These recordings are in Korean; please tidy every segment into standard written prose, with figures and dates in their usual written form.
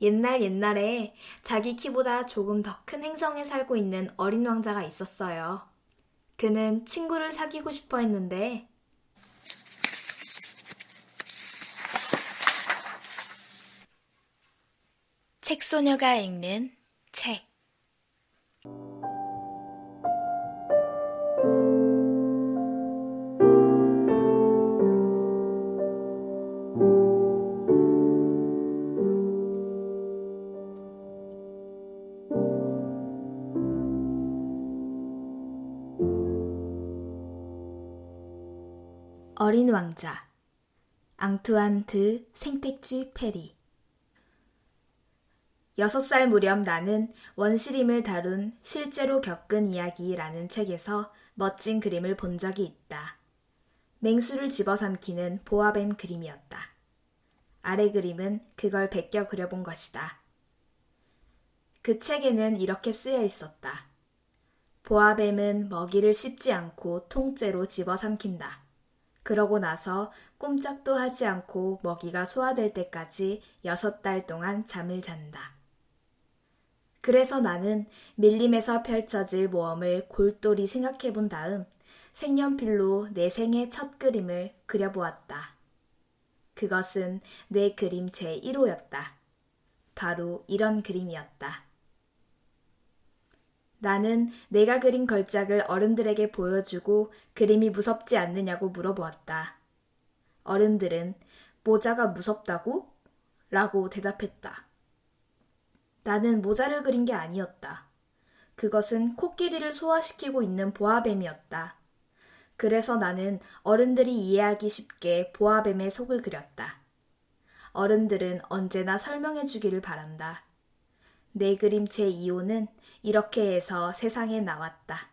옛날에 자기 키보다 조금 더 큰 행성에 살고 있는 어린 왕자가 있었어요. 그는 친구를 사귀고 싶어 했는데 책소녀가 읽는 책. 어린 왕자, 앙투안 드 생텍쥐 페리. 6살 무렵 나는 원시림을 다룬 실제로 겪은 이야기라는 책에서 멋진 그림을 본 적이 있다. 맹수를 집어삼키는 보아뱀 그림이었다. 아래 그림은 그걸 베껴 그려본 것이다. 그 책에는 이렇게 쓰여 있었다. 보아뱀은 먹이를 씹지 않고 통째로 집어삼킨다. 그러고 나서 꼼짝도 하지 않고 먹이가 소화될 때까지 6달 동안 잠을 잔다. 그래서 나는 밀림에서 펼쳐질 모험을 골똘히 생각해 본 다음 색연필로 내 생애 첫 그림을 그려보았다. 그것은 내 그림 제1호였다. 바로 이런 그림이었다. 나는 내가 그린 걸작을 어른들에게 보여주고 그림이 무섭지 않느냐고 물어보았다. 어른들은 모자가 무섭다고? 라고 대답했다. 나는 모자를 그린 게 아니었다. 그것은 코끼리를 소화시키고 있는 보아뱀이었다. 그래서 나는 어른들이 이해하기 쉽게 보아뱀의 속을 그렸다. 어른들은 언제나 설명해 주기를 바란다. 내 그림 제2호는 이렇게 해서 세상에 나왔다.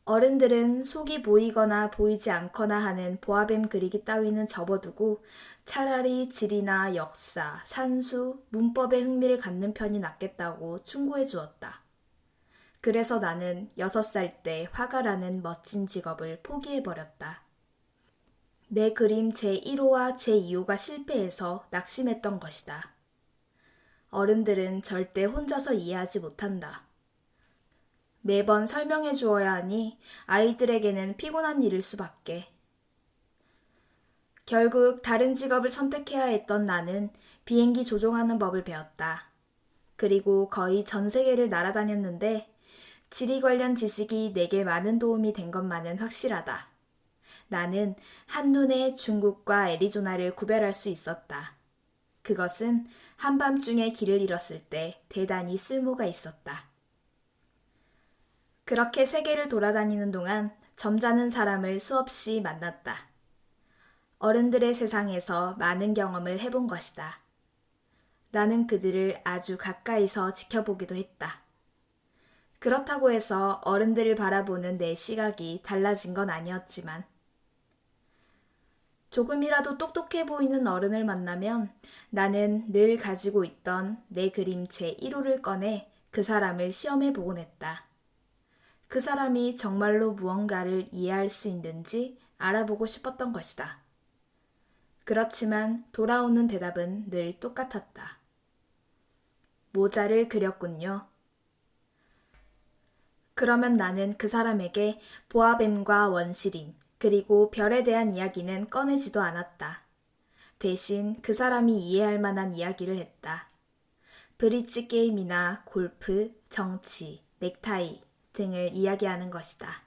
어른들은 속이 보이거나 보이지 않거나 하는 보아뱀 그리기 따위는 접어두고 차라리 지리나 역사, 산수, 문법에 흥미를 갖는 편이 낫겠다고 충고해 주었다. 그래서 나는 6살 때 화가라는 멋진 직업을 포기해버렸다. 내 그림 제1호와 제2호가 실패해서 낙심했던 것이다. 어른들은 절대 혼자서 이해하지 못한다. 매번 설명해 주어야 하니 아이들에게는 피곤한 일일 수밖에. 결국 다른 직업을 선택해야 했던 나는 비행기 조종하는 법을 배웠다. 그리고 거의 전 세계를 날아다녔는데 지리 관련 지식이 내게 많은 도움이 된 것만은 확실하다. 나는 한눈에 중국과 애리조나를 구별할 수 있었다. 그것은 한밤중에 길을 잃었을 때 대단히 쓸모가 있었다. 그렇게 세계를 돌아다니는 동안 점잖은 사람을 수없이 만났다. 어른들의 세상에서 많은 경험을 해본 것이다. 나는 그들을 아주 가까이서 지켜보기도 했다. 그렇다고 해서 어른들을 바라보는 내 시각이 달라진 건 아니었지만 조금이라도 똑똑해 보이는 어른을 만나면 나는 늘 가지고 있던 내 그림 제1호를 꺼내 그 사람을 시험해 보곤 했다. 그 사람이 정말로 무언가를 이해할 수 있는지 알아보고 싶었던 것이다. 그렇지만 돌아오는 대답은 늘 똑같았다. 모자를 그렸군요. 그러면 나는 그 사람에게 보아뱀과 원시림, 그리고 별에 대한 이야기는 꺼내지도 않았다. 대신 그 사람이 이해할 만한 이야기를 했다. 브릿지 게임이나 골프, 정치, 넥타이 등을 이야기하는 것이다.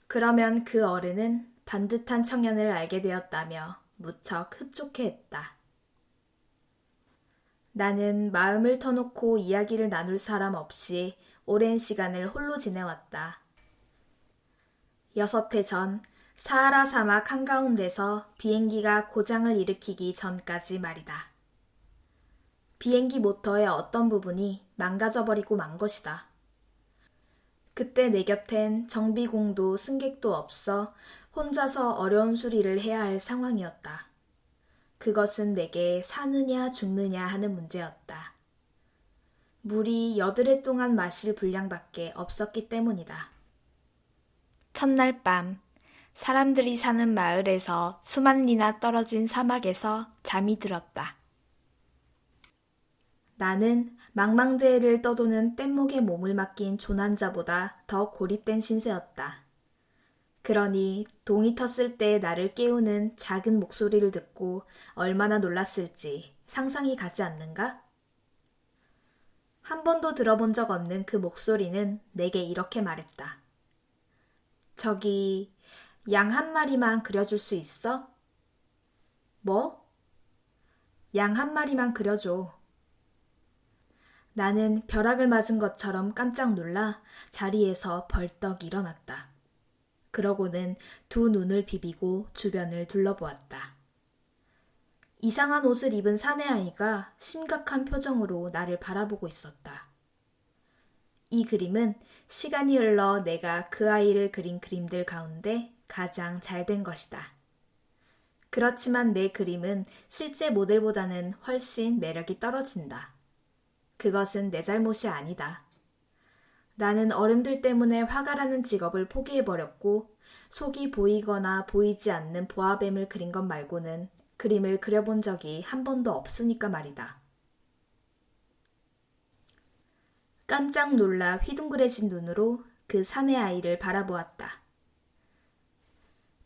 그러면 그 어른은 반듯한 청년을 알게 되었다며 무척 흡족해했다. 나는 마음을 터놓고 이야기를 나눌 사람 없이 오랜 시간을 홀로 지내왔다. 6해 전 사하라 사막 한가운데서 비행기가 고장을 일으키기 전까지 말이다. 비행기 모터의 어떤 부분이 망가져버리고 만 것이다. 그때 내 곁엔 정비공도 승객도 없어 혼자서 어려운 수리를 해야 할 상황이었다. 그것은 내게 사느냐 죽느냐 하는 문제였다. 물이 8해 동안 마실 분량밖에 없었기 때문이다. 첫날 밤, 사람들이 사는 마을에서 수만 리나 떨어진 사막에서 잠이 들었다. 나는 망망대해를 떠도는 뗏목에 몸을 맡긴 조난자보다 더 고립된 신세였다. 그러니 동이 텄을 때 나를 깨우는 작은 목소리를 듣고 얼마나 놀랐을지 상상이 가지 않는가? 한 번도 들어본 적 없는 그 목소리는 내게 이렇게 말했다. 저기, 양 한 마리만 그려줄 수 있어? 뭐? 양 한 마리만 그려줘. 나는 벼락을 맞은 것처럼 깜짝 놀라 자리에서 벌떡 일어났다. 그러고는 두 눈을 비비고 주변을 둘러보았다. 이상한 옷을 입은 사내아이가 심각한 표정으로 나를 바라보고 있었다. 이 그림은 시간이 흘러 내가 그 아이를 그린 그림들 가운데 가장 잘 된 것이다. 그렇지만 내 그림은 실제 모델보다는 훨씬 매력이 떨어진다. 그것은 내 잘못이 아니다. 나는 어른들 때문에 화가 나는 직업을 포기해버렸고 속이 보이거나 보이지 않는 보아뱀을 그린 것 말고는 그림을 그려본 적이 한 번도 없으니까 말이다. 깜짝 놀라 휘둥그레진 눈으로 그 사내 아이를 바라보았다.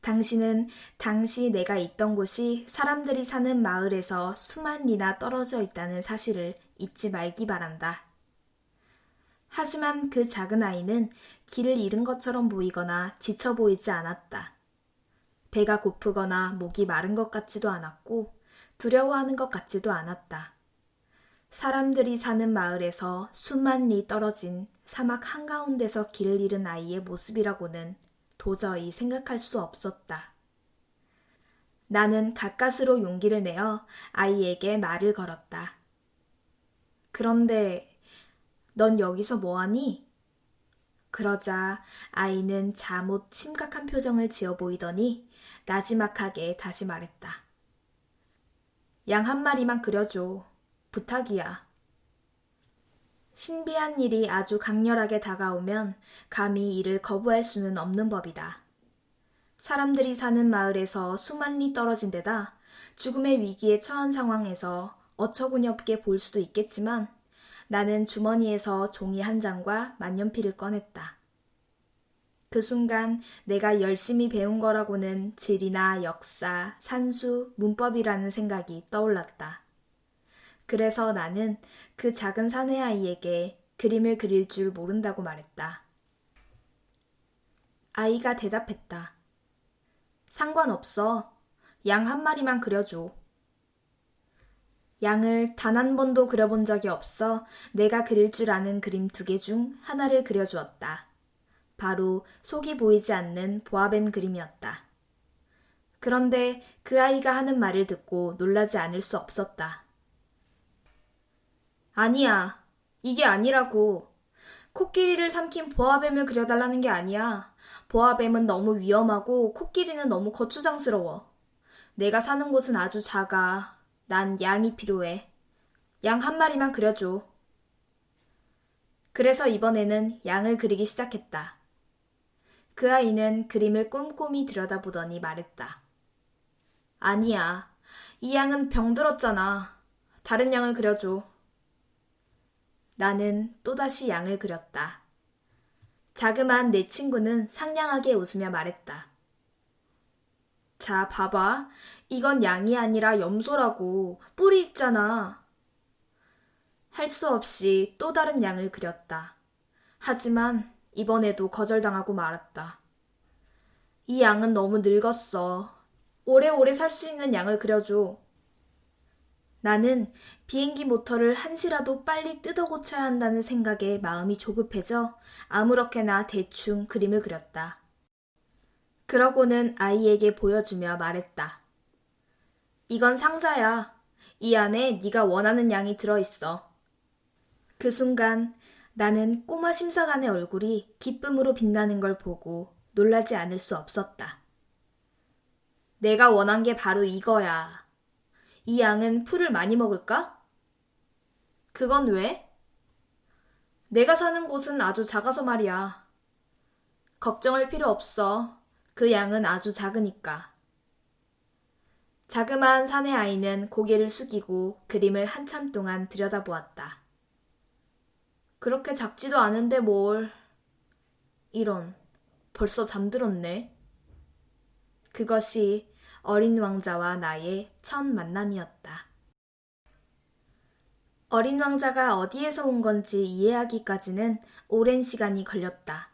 당신은 당시 내가 있던 곳이 사람들이 사는 마을에서 수만 리나 떨어져 있다는 사실을 잊지 말기 바란다. 하지만 그 작은 아이는 길을 잃은 것처럼 보이거나 지쳐 보이지 않았다. 배가 고프거나 목이 마른 것 같지도 않았고 두려워하는 것 같지도 않았다. 사람들이 사는 마을에서 수만 리 떨어진 사막 한가운데서 길을 잃은 아이의 모습이라고는 도저히 생각할 수 없었다. 나는 가까스로 용기를 내어 아이에게 말을 걸었다. 그런데 넌 여기서 뭐하니? 그러자 아이는 잠옷 심각한 표정을 지어 보이더니 나지막하게 다시 말했다. 양 한 마리만 그려줘. 부탁이야. 신비한 일이 아주 강렬하게 다가오면 감히 이를 거부할 수는 없는 법이다. 사람들이 사는 마을에서 수만 리 떨어진 데다 죽음의 위기에 처한 상황에서 어처구니 없게 보일 수도 있겠지만 나는 주머니에서 종이 한 장과 만년필을 꺼냈다. 그 순간 내가 열심히 배운 거라고는 지리나 역사, 산수, 문법이라는 생각이 떠올랐다. 그래서 나는 그 작은 사내 아이에게 그림을 그릴 줄 모른다고 말했다. 아이가 대답했다. 상관없어. 양 한 마리만 그려줘. 양을 단 한 번도 그려본 적이 없어 내가 그릴 줄 아는 그림 2개 중 하나를 그려주었다. 바로 속이 보이지 않는 보아뱀 그림이었다. 그런데 그 아이가 하는 말을 듣고 놀라지 않을 수 없었다. 아니야. 이게 아니라고. 코끼리를 삼킨 보아뱀을 그려달라는 게 아니야. 보아뱀은 너무 위험하고 코끼리는 너무 거추장스러워. 내가 사는 곳은 아주 작아. 난 양이 필요해. 양 한 마리만 그려줘. 그래서 이번에는 양을 그리기 시작했다. 그 아이는 그림을 꼼꼼히 들여다보더니 말했다. 아니야. 이 양은 병들었잖아. 다른 양을 그려줘. 나는 또다시 양을 그렸다. 자그마한 내 친구는 상냥하게 웃으며 말했다. 자, 봐봐. 이건 양이 아니라 염소라고. 뿔이 있잖아. 할 수 없이 또 다른 양을 그렸다. 하지만 이번에도 거절당하고 말았다. 이 양은 너무 늙었어. 오래오래 살 수 있는 양을 그려줘. 나는 비행기 모터를 한시라도 빨리 뜯어 고쳐야 한다는 생각에 마음이 조급해져 아무렇게나 대충 그림을 그렸다. 그러고는 아이에게 보여주며 말했다. 이건 상자야. 이 안에 네가 원하는 양이 들어있어. 그 순간 나는 꼬마 심사관의 얼굴이 기쁨으로 빛나는 걸 보고 놀라지 않을 수 없었다. 내가 원한 게 바로 이거야. 이 양은 풀을 많이 먹을까? 그건 왜? 내가 사는 곳은 아주 작아서 말이야. 걱정할 필요 없어. 그 양은 아주 작으니까. 자그마한 사내 아이는 고개를 숙이고 그림을 한참 동안 들여다보았다. 그렇게 작지도 않은데 뭘. 이런, 벌써 잠들었네. 그것이 어린 왕자와 나의 첫 만남이었다. 어린 왕자가 어디에서 온 건지 이해하기까지는 오랜 시간이 걸렸다.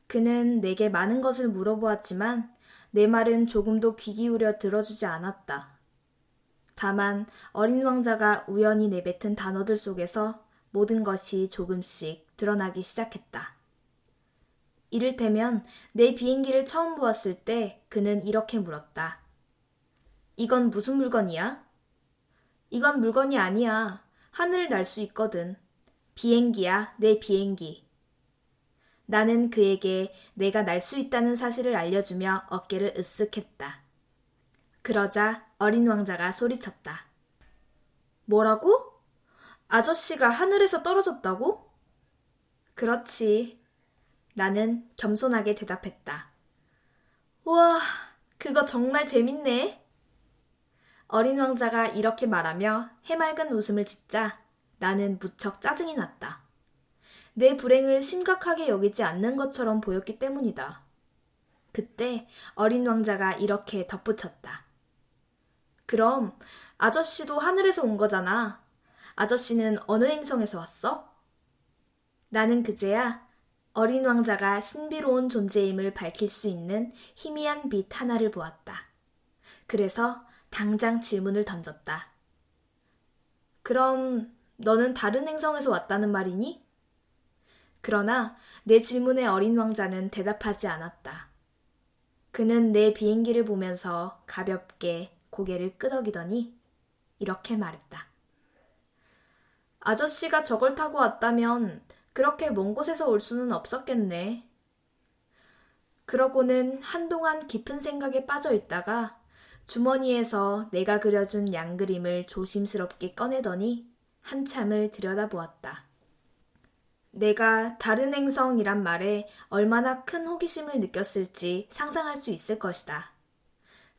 그는 내게 많은 것을 물어보았지만 내 말은 조금도 귀 기울여 들어주지 않았다. 다만 어린 왕자가 우연히 내뱉은 단어들 속에서 모든 것이 조금씩 드러나기 시작했다. 이를테면 내 비행기를 처음 보았을 때 그는 이렇게 물었다. 이건 무슨 물건이야? 이건 물건이 아니야. 하늘을 날 수 있거든. 비행기야, 내 비행기. 나는 그에게 내가 날 수 있다는 사실을 알려주며 어깨를 으쓱했다. 그러자 어린 왕자가 소리쳤다. 뭐라고? 아저씨가 하늘에서 떨어졌다고? 그렇지. 나는 겸손하게 대답했다. 우와, 그거 정말 재밌네. 어린 왕자가 이렇게 말하며 해맑은 웃음을 짓자 나는 무척 짜증이 났다. 내 불행을 심각하게 여기지 않는 것처럼 보였기 때문이다. 그때 어린 왕자가 이렇게 덧붙였다. 그럼 아저씨도 하늘에서 온 거잖아. 아저씨는 어느 행성에서 왔어? 나는 그제야 어린 왕자가 신비로운 존재임을 밝힐 수 있는 희미한 빛 하나를 보았다. 그래서 당장 질문을 던졌다. 그럼 너는 다른 행성에서 왔다는 말이니? 그러나 내 질문에 어린 왕자는 대답하지 않았다. 그는 내 비행기를 보면서 가볍게 고개를 끄덕이더니 이렇게 말했다. 아저씨가 저걸 타고 왔다면 그렇게 먼 곳에서 올 수는 없었겠네. 그러고는 한동안 깊은 생각에 빠져 있다가 주머니에서 내가 그려준 양 그림을 조심스럽게 꺼내더니 한참을 들여다보았다. 내가 다른 행성이란 말에 얼마나 큰 호기심을 느꼈을지 상상할 수 있을 것이다.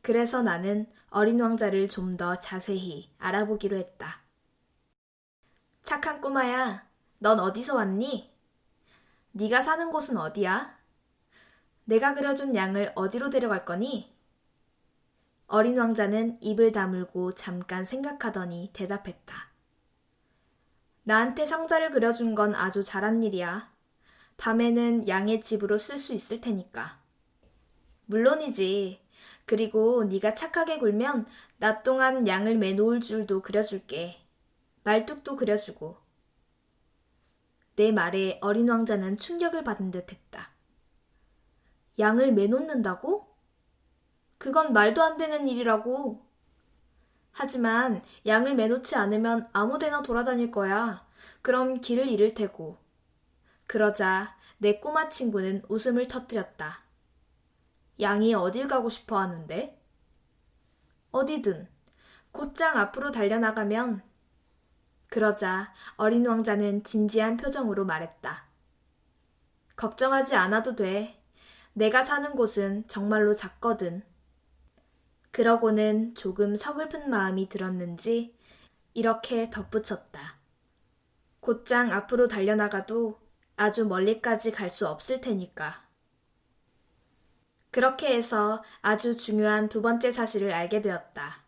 그래서 나는 어린 왕자를 좀 더 자세히 알아보기로 했다. 착한 꼬마야, 넌 어디서 왔니? 네가 사는 곳은 어디야? 내가 그려준 양을 어디로 데려갈 거니? 어린 왕자는 입을 다물고 잠깐 생각하더니 대답했다. 나한테 상자를 그려준 건 아주 잘한 일이야. 밤에는 양의 집으로 쓸 수 있을 테니까. 물론이지. 그리고 네가 착하게 굴면 낮 동안 양을 매놓을 줄도 그려줄게. 말뚝도 그려주고. 내 말에 어린 왕자는 충격을 받은 듯 했다. 양을 매놓는다고? 그건 말도 안 되는 일이라고. 하지만 양을 매놓지 않으면 아무데나 돌아다닐 거야. 그럼 길을 잃을 테고. 그러자 내 꼬마 친구는 웃음을 터뜨렸다. 양이 어딜 가고 싶어 하는데? 어디든. 곧장 앞으로 달려나가면. 그러자 어린 왕자는 진지한 표정으로 말했다. 걱정하지 않아도 돼. 내가 사는 곳은 정말로 작거든. 그러고는 조금 서글픈 마음이 들었는지 이렇게 덧붙였다. 곧장 앞으로 달려나가도 아주 멀리까지 갈 수 없을 테니까. 그렇게 해서 아주 중요한 두 번째 사실을 알게 되었다.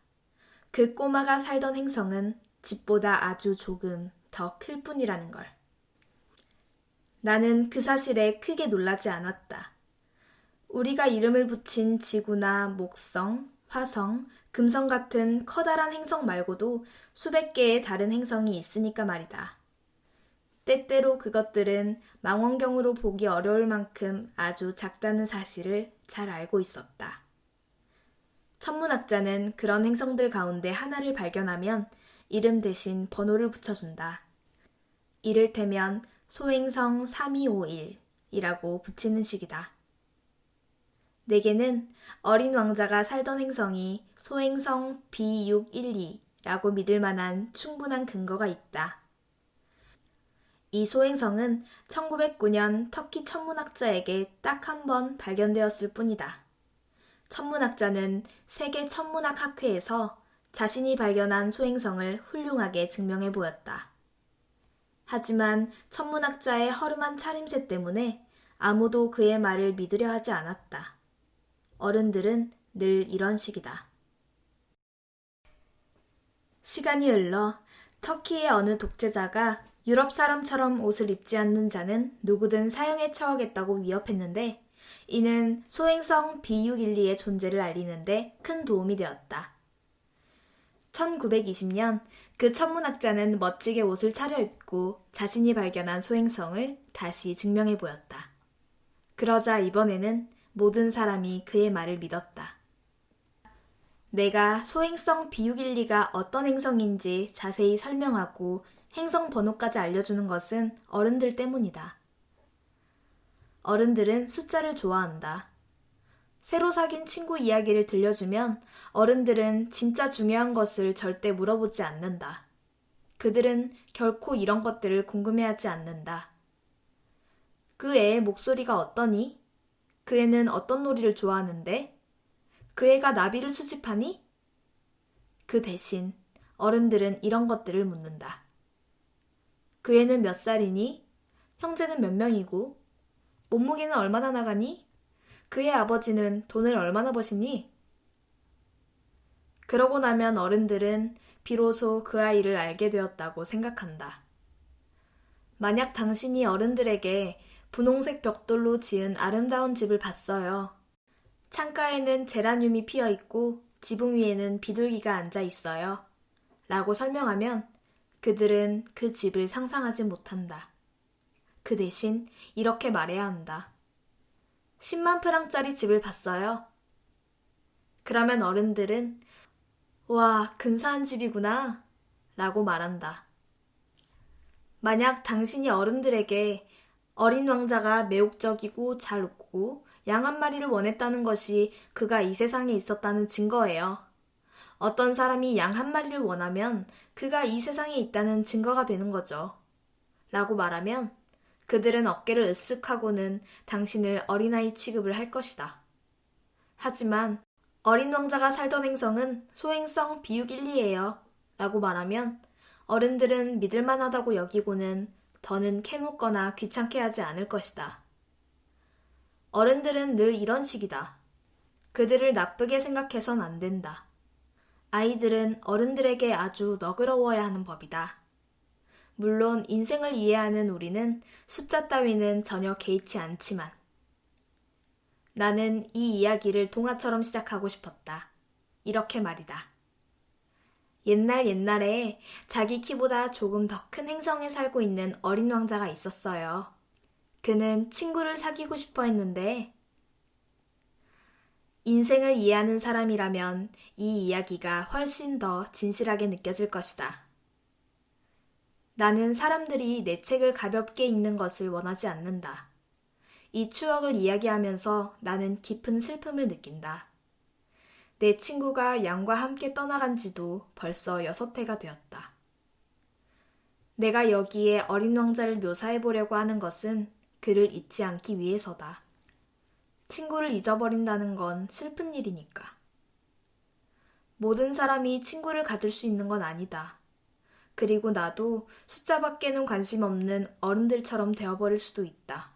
그 꼬마가 살던 행성은 집보다 아주 조금 더 클 뿐이라는 걸. 나는 그 사실에 크게 놀라지 않았다. 우리가 이름을 붙인 지구나 목성, 화성, 금성 같은 커다란 행성 말고도 수백 개의 다른 행성이 있으니까 말이다. 때때로 그것들은 망원경으로 보기 어려울 만큼 아주 작다는 사실을 잘 알고 있었다. 천문학자는 그런 행성들 가운데 하나를 발견하면 이름 대신 번호를 붙여준다. 이를테면 소행성 3251이라고 붙이는 식이다. 내게는 어린 왕자가 살던 행성이 소행성 B612라고 믿을 만한 충분한 근거가 있다. 이 소행성은 1909년 터키 천문학자에게 딱 한 번 발견되었을 뿐이다. 천문학자는 세계 천문학학회에서 자신이 발견한 소행성을 훌륭하게 증명해 보였다. 하지만 천문학자의 허름한 차림새 때문에 아무도 그의 말을 믿으려 하지 않았다. 어른들은 늘 이런 식이다. 시간이 흘러 터키의 어느 독재자가 유럽 사람처럼 옷을 입지 않는 자는 누구든 사형에 처하겠다고 위협했는데 이는 소행성 B612의 존재를 알리는데 큰 도움이 되었다. 1920년 그 천문학자는 멋지게 옷을 차려입고 자신이 발견한 소행성을 다시 증명해 보였다. 그러자 이번에는 모든 사람이 그의 말을 믿었다. 내가 소행성 B612가 어떤 행성인지 자세히 설명하고 행성 번호까지 알려주는 것은 어른들 때문이다. 어른들은 숫자를 좋아한다. 새로 사귄 친구 이야기를 들려주면 어른들은 진짜 중요한 것을 절대 물어보지 않는다. 그들은 결코 이런 것들을 궁금해하지 않는다. 그 애의 목소리가 어떠니? 그 애는 어떤 놀이를 좋아하는데? 그 애가 나비를 수집하니? 그 대신 어른들은 이런 것들을 묻는다. 그 애는 몇 살이니? 형제는 몇 명이고? 몸무게는 얼마나 나가니? 그의 아버지는 돈을 얼마나 버시니? 그러고 나면 어른들은 비로소 그 아이를 알게 되었다고 생각한다. 만약 당신이 어른들에게 분홍색 벽돌로 지은 아름다운 집을 봤어요. 창가에는 제라늄이 피어 있고 지붕 위에는 비둘기가 앉아 있어요. 라고 설명하면 그들은 그 집을 상상하지 못한다. 그 대신 이렇게 말해야 한다. 10만 프랑짜리 집을 봤어요. 그러면 어른들은 와, 근사한 집이구나 라고 말한다. 만약 당신이 어른들에게 어린 왕자가 매혹적이고 잘 웃고 양 한 마리를 원했다는 것이 그가 이 세상에 있었다는 증거예요. 어떤 사람이 양 한 마리를 원하면 그가 이 세상에 있다는 증거가 되는 거죠. 라고 말하면 그들은 어깨를 으쓱하고는 당신을 어린아이 취급을 할 것이다. 하지만 어린 왕자가 살던 행성은 소행성 B612예요. 라고 말하면 어른들은 믿을만하다고 여기고는 더는 캐묻거나 귀찮게 하지 않을 것이다. 어른들은 늘 이런 식이다. 그들을 나쁘게 생각해선 안 된다. 아이들은 어른들에게 아주 너그러워야 하는 법이다. 물론 인생을 이해하는 우리는 숫자 따위는 전혀 개의치 않지만 나는 이 이야기를 동화처럼 시작하고 싶었다. 이렇게 말이다. 옛날에 자기 키보다 조금 더 큰 행성에 살고 있는 어린 왕자가 있었어요. 그는 친구를 사귀고 싶어 했는데 인생을 이해하는 사람이라면 이 이야기가 훨씬 더 진실하게 느껴질 것이다. 나는 사람들이 내 책을 가볍게 읽는 것을 원하지 않는다. 이 추억을 이야기하면서 나는 깊은 슬픔을 느낀다. 내 친구가 양과 함께 떠나간 지도 벌써 6해가 되었다. 내가 여기에 어린 왕자를 묘사해보려고 하는 것은 그를 잊지 않기 위해서다. 친구를 잊어버린다는 건 슬픈 일이니까. 모든 사람이 친구를 가질 수 있는 건 아니다. 그리고 나도 숫자밖에는 관심 없는 어른들처럼 되어버릴 수도 있다.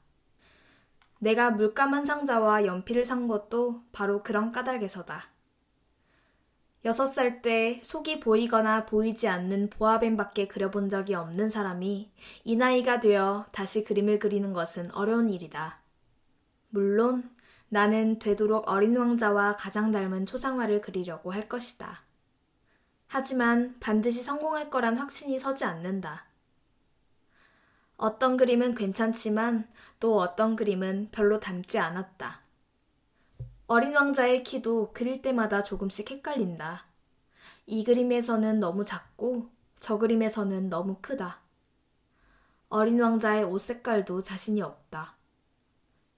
내가 물감 한 상자와 연필을 산 것도 바로 그런 까닭에서다. 6살 때 속이 보이거나 보이지 않는 보아뱀밖에 그려본 적이 없는 사람이 이 나이가 되어 다시 그림을 그리는 것은 어려운 일이다. 물론 나는 되도록 어린 왕자와 가장 닮은 초상화를 그리려고 할 것이다. 하지만 반드시 성공할 거란 확신이 서지 않는다. 어떤 그림은 괜찮지만 또 어떤 그림은 별로 닮지 않았다. 어린 왕자의 키도 그릴 때마다 조금씩 헷갈린다. 이 그림에서는 너무 작고 저 그림에서는 너무 크다. 어린 왕자의 옷 색깔도 자신이 없다.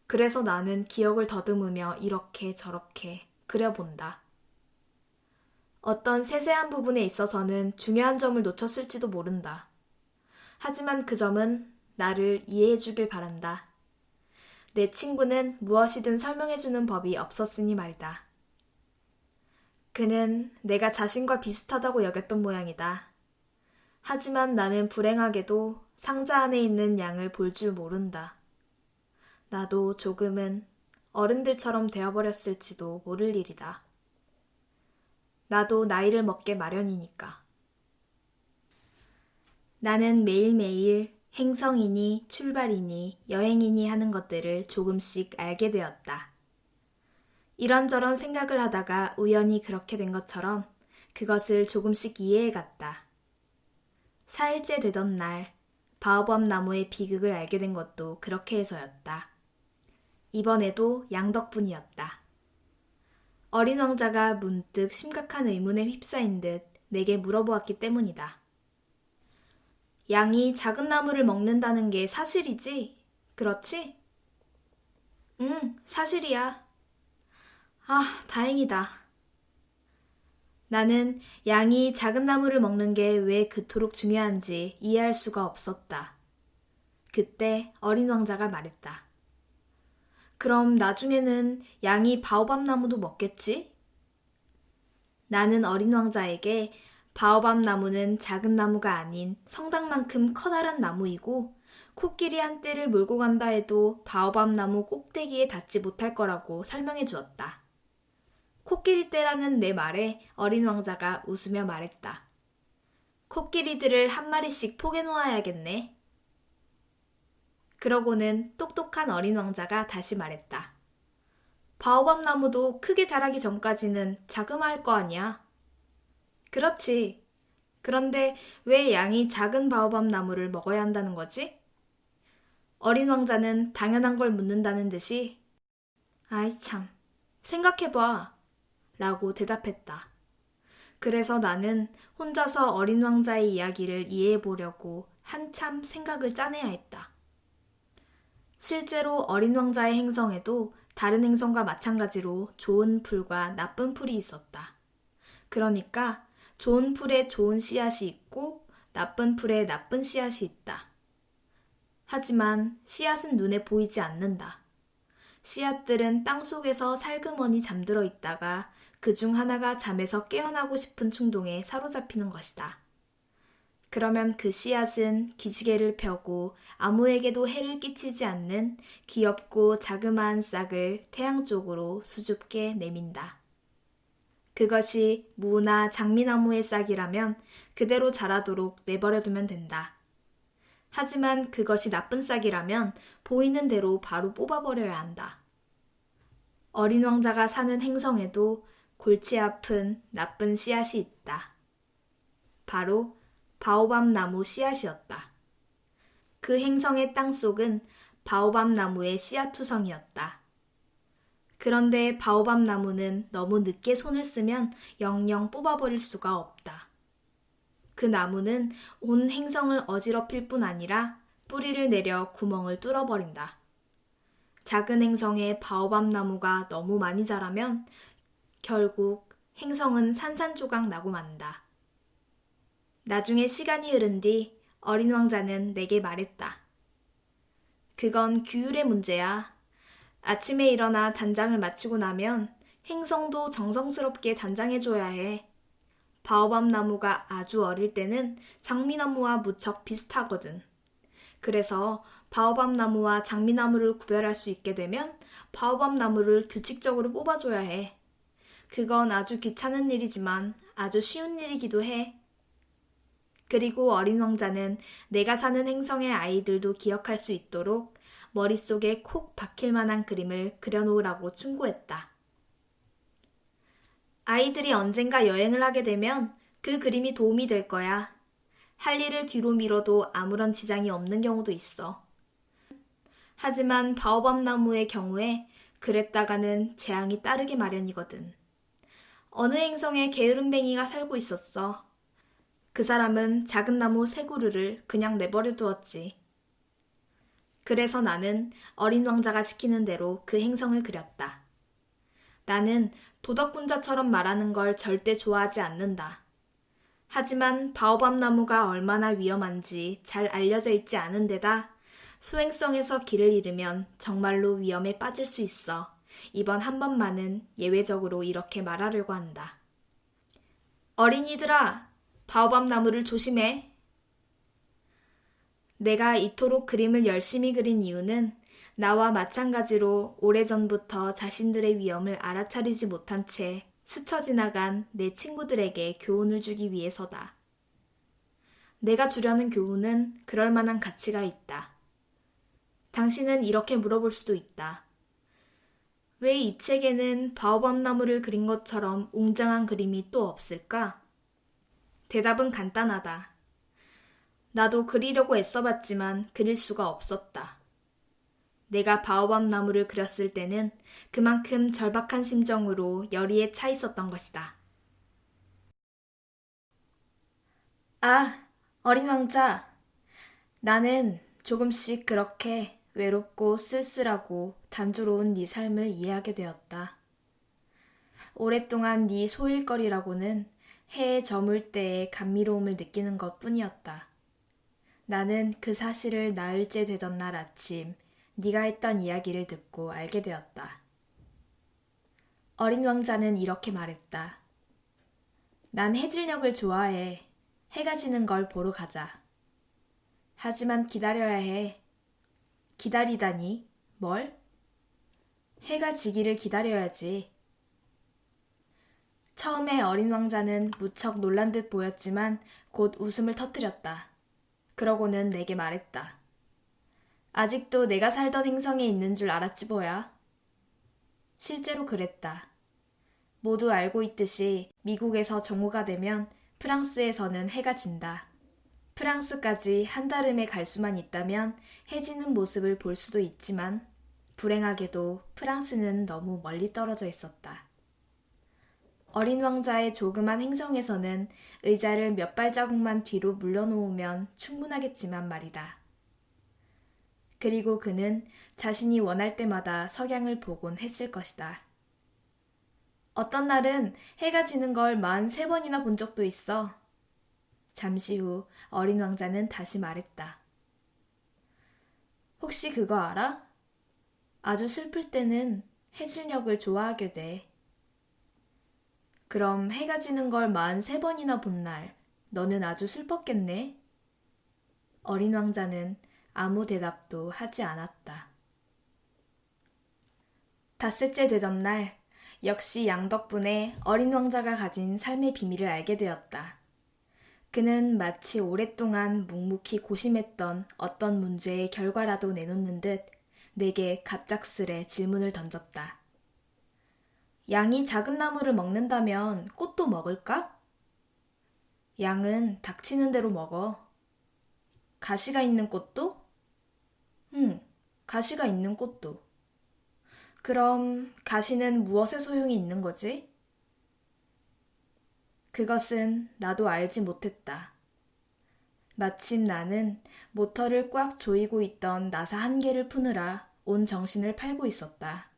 그래서 나는 기억을 더듬으며 이렇게 저렇게 그려본다. 어떤 세세한 부분에 있어서는 중요한 점을 놓쳤을지도 모른다. 하지만 그 점은 나를 이해해주길 바란다. 내 친구는 무엇이든 설명해주는 법이 없었으니 말이다. 그는 내가 자신과 비슷하다고 여겼던 모양이다. 하지만 나는 불행하게도 상자 안에 있는 양을 볼 줄 모른다. 나도 조금은 어른들처럼 되어버렸을지도 모를 일이다. 나도 나이를 먹게 마련이니까. 나는 매일매일 행성이니 출발이니 여행이니 하는 것들을 조금씩 알게 되었다. 이런저런 생각을 하다가 우연히 그렇게 된 것처럼 그것을 조금씩 이해해갔다. 4일째 되던 날 바오밥 나무의 비극을 알게 된 것도 그렇게 해서였다. 이번에도 양 덕분이었다. 어린 왕자가 문득 심각한 의문에 휩싸인 듯 내게 물어보았기 때문이다. 양이 작은 나무를 먹는다는 게 사실이지? 그렇지? 응, 사실이야. 아, 다행이다. 나는 양이 작은 나무를 먹는 게 왜 그토록 중요한지 이해할 수가 없었다. 그때 어린 왕자가 말했다. 그럼 나중에는 양이 바오밥 나무도 먹겠지? 나는 어린 왕자에게 바오밥 나무는 작은 나무가 아닌 성당만큼 커다란 나무이고 코끼리 한 떼를 몰고 간다 해도 바오밥 나무 꼭대기에 닿지 못할 거라고 설명해 주었다. 코끼리 떼라는 내 말에 어린 왕자가 웃으며 말했다. 코끼리들을 한 마리씩 포개 놓아야겠네. 그러고는 똑똑한 어린 왕자가 다시 말했다. 바오밥 나무도 크게 자라기 전까지는 자그마할 거 아니야? 그렇지. 그런데 왜 양이 작은 바오밥 나무를 먹어야 한다는 거지? 어린 왕자는 당연한 걸 묻는다는 듯이 아이 참, 생각해봐 라고 대답했다. 그래서 나는 혼자서 어린 왕자의 이야기를 이해해보려고 한참 생각을 짜내야 했다. 실제로 어린 왕자의 행성에도 다른 행성과 마찬가지로 좋은 풀과 나쁜 풀이 있었다. 그러니까 좋은 풀에 좋은 씨앗이 있고 나쁜 풀에 나쁜 씨앗이 있다. 하지만 씨앗은 눈에 보이지 않는다. 씨앗들은 땅속에서 살그머니 잠들어 있다가 그중 하나가 잠에서 깨어나고 싶은 충동에 사로잡히는 것이다. 그러면 그 씨앗은 기지개를 펴고 아무에게도 해를 끼치지 않는 귀엽고 자그마한 싹을 태양 쪽으로 수줍게 내민다. 그것이 무나 장미나무의 싹이라면 그대로 자라도록 내버려두면 된다. 하지만 그것이 나쁜 싹이라면 보이는 대로 바로 뽑아버려야 한다. 어린 왕자가 사는 행성에도 골치 아픈 나쁜 씨앗이 있다. 바로 바오밥 나무 씨앗이었다. 그 행성의 땅속은 바오밥 나무의 씨앗 투성이었다. 그런데 바오밥 나무는 너무 늦게 손을 쓰면 영영 뽑아버릴 수가 없다. 그 나무는 온 행성을 어지럽힐 뿐 아니라 뿌리를 내려 구멍을 뚫어버린다. 작은 행성에 바오밥 나무가 너무 많이 자라면 결국 행성은 산산조각 나고 만다. 나중에 시간이 흐른 뒤 어린 왕자는 내게 말했다. 그건 규율의 문제야. 아침에 일어나 단장을 마치고 나면 행성도 정성스럽게 단장해줘야 해. 바오밥 나무가 아주 어릴 때는 장미나무와 무척 비슷하거든. 그래서 바오밥 나무와 장미나무를 구별할 수 있게 되면 바오밥 나무를 규칙적으로 뽑아줘야 해. 그건 아주 귀찮은 일이지만 아주 쉬운 일이기도 해. 그리고 어린 왕자는 내가 사는 행성의 아이들도 기억할 수 있도록 머릿속에 콕 박힐 만한 그림을 그려놓으라고 충고했다. 아이들이 언젠가 여행을 하게 되면 그 그림이 도움이 될 거야. 할 일을 뒤로 미뤄도 아무런 지장이 없는 경우도 있어. 하지만 바오밥 나무의 경우에 그랬다가는 재앙이 따르기 마련이거든. 어느 행성에 게으름뱅이가 살고 있었어. 그 사람은 작은 나무 3그루를 그냥 내버려 두었지. 그래서 나는 어린 왕자가 시키는 대로 그 행성을 그렸다. 나는 도덕군자처럼 말하는 걸 절대 좋아하지 않는다. 하지만 바오밥 나무가 얼마나 위험한지 잘 알려져 있지 않은 데다 소행성에서 길을 잃으면 정말로 위험에 빠질 수 있어 이번 한 번만은 예외적으로 이렇게 말하려고 한다. 어린이들아, 바오밥 나무를 조심해. 내가 이토록 그림을 열심히 그린 이유는 나와 마찬가지로 오래전부터 자신들의 위험을 알아차리지 못한 채 스쳐 지나간 내 친구들에게 교훈을 주기 위해서다. 내가 주려는 교훈은 그럴 만한 가치가 있다. 당신은 이렇게 물어볼 수도 있다. 왜 이 책에는 바오밥 나무를 그린 것처럼 웅장한 그림이 또 없을까? 대답은 간단하다. 나도 그리려고 애써봤지만 그릴 수가 없었다. 내가 바오밥 나무를 그렸을 때는 그만큼 절박한 심정으로 열의에 차 있었던 것이다. 아, 어린 왕자. 나는 조금씩 그렇게 외롭고 쓸쓸하고 단조로운 네 삶을 이해하게 되었다. 오랫동안 네 소일거리라고는 해에 저물 때의 감미로움을 느끼는 것뿐이었다. 나는 그 사실을 나흘째 되던 날 아침 네가 했던 이야기를 듣고 알게 되었다. 어린 왕자는 이렇게 말했다. 난 해질녘을 좋아해. 해가 지는 걸 보러 가자. 하지만 기다려야 해. 기다리다니? 뭘? 해가 지기를 기다려야지. 처음에 어린 왕자는 무척 놀란 듯 보였지만 곧 웃음을 터뜨렸다. 그러고는 내게 말했다. 아직도 내가 살던 행성에 있는 줄 알았지 뭐야. 실제로 그랬다. 모두 알고 있듯이 미국에서 정오가 되면 프랑스에서는 해가 진다. 프랑스까지 한달음에 갈 수만 있다면 해지는 모습을 볼 수도 있지만 불행하게도 프랑스는 너무 멀리 떨어져 있었다. 어린 왕자의 조그만 행성에서는 의자를 몇 발자국만 뒤로 물러놓으면 충분하겠지만 말이다. 그리고 그는 자신이 원할 때마다 석양을 보곤 했을 것이다. 어떤 날은 해가 지는 걸 43번이나 본 적도 있어. 잠시 후 어린 왕자는 다시 말했다. 혹시 그거 알아? 아주 슬플 때는 해질녘을 좋아하게 돼. 그럼 해가 지는 걸 43번이나 본 날, 너는 아주 슬펐겠네? 어린 왕자는 아무 대답도 하지 않았다. 닷새째 되던 날, 역시 양 덕분에 어린 왕자가 가진 삶의 비밀을 알게 되었다. 그는 마치 오랫동안 묵묵히 고심했던 어떤 문제의 결과라도 내놓는 듯 내게 갑작스레 질문을 던졌다. 양이 작은 나무를 먹는다면 꽃도 먹을까? 양은 닥치는 대로 먹어. 가시가 있는 꽃도? 응, 가시가 있는 꽃도. 그럼 가시는 무엇에 소용이 있는 거지? 그것은 나도 알지 못했다. 마침 나는 모터를 꽉 조이고 있던 나사 한 개를 푸느라 온 정신을 팔고 있었다.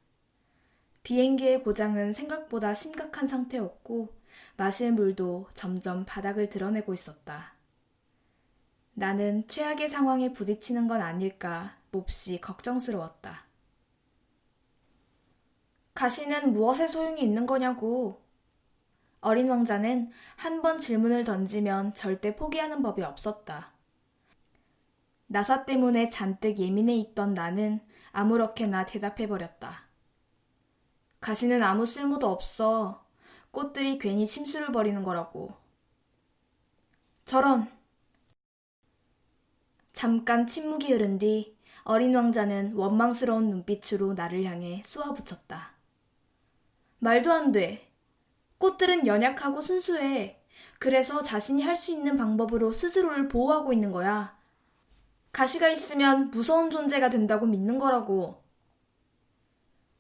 비행기의 고장은 생각보다 심각한 상태였고 마실 물도 점점 바닥을 드러내고 있었다. 나는 최악의 상황에 부딪히는 건 아닐까 몹시 걱정스러웠다. 가시는 무엇에 소용이 있는 거냐고. 어린 왕자는 한 번 질문을 던지면 절대 포기하는 법이 없었다. 나사 때문에 잔뜩 예민해 있던 나는 아무렇게나 대답해버렸다. 가시는 아무 쓸모도 없어. 꽃들이 괜히 심술을 버리는 거라고. 저런! 잠깐 침묵이 흐른 뒤 어린 왕자는 원망스러운 눈빛으로 나를 향해 쏘아붙였다. 말도 안 돼. 꽃들은 연약하고 순수해. 그래서 자신이 할 수 있는 방법으로 스스로를 보호하고 있는 거야. 가시가 있으면 무서운 존재가 된다고 믿는 거라고.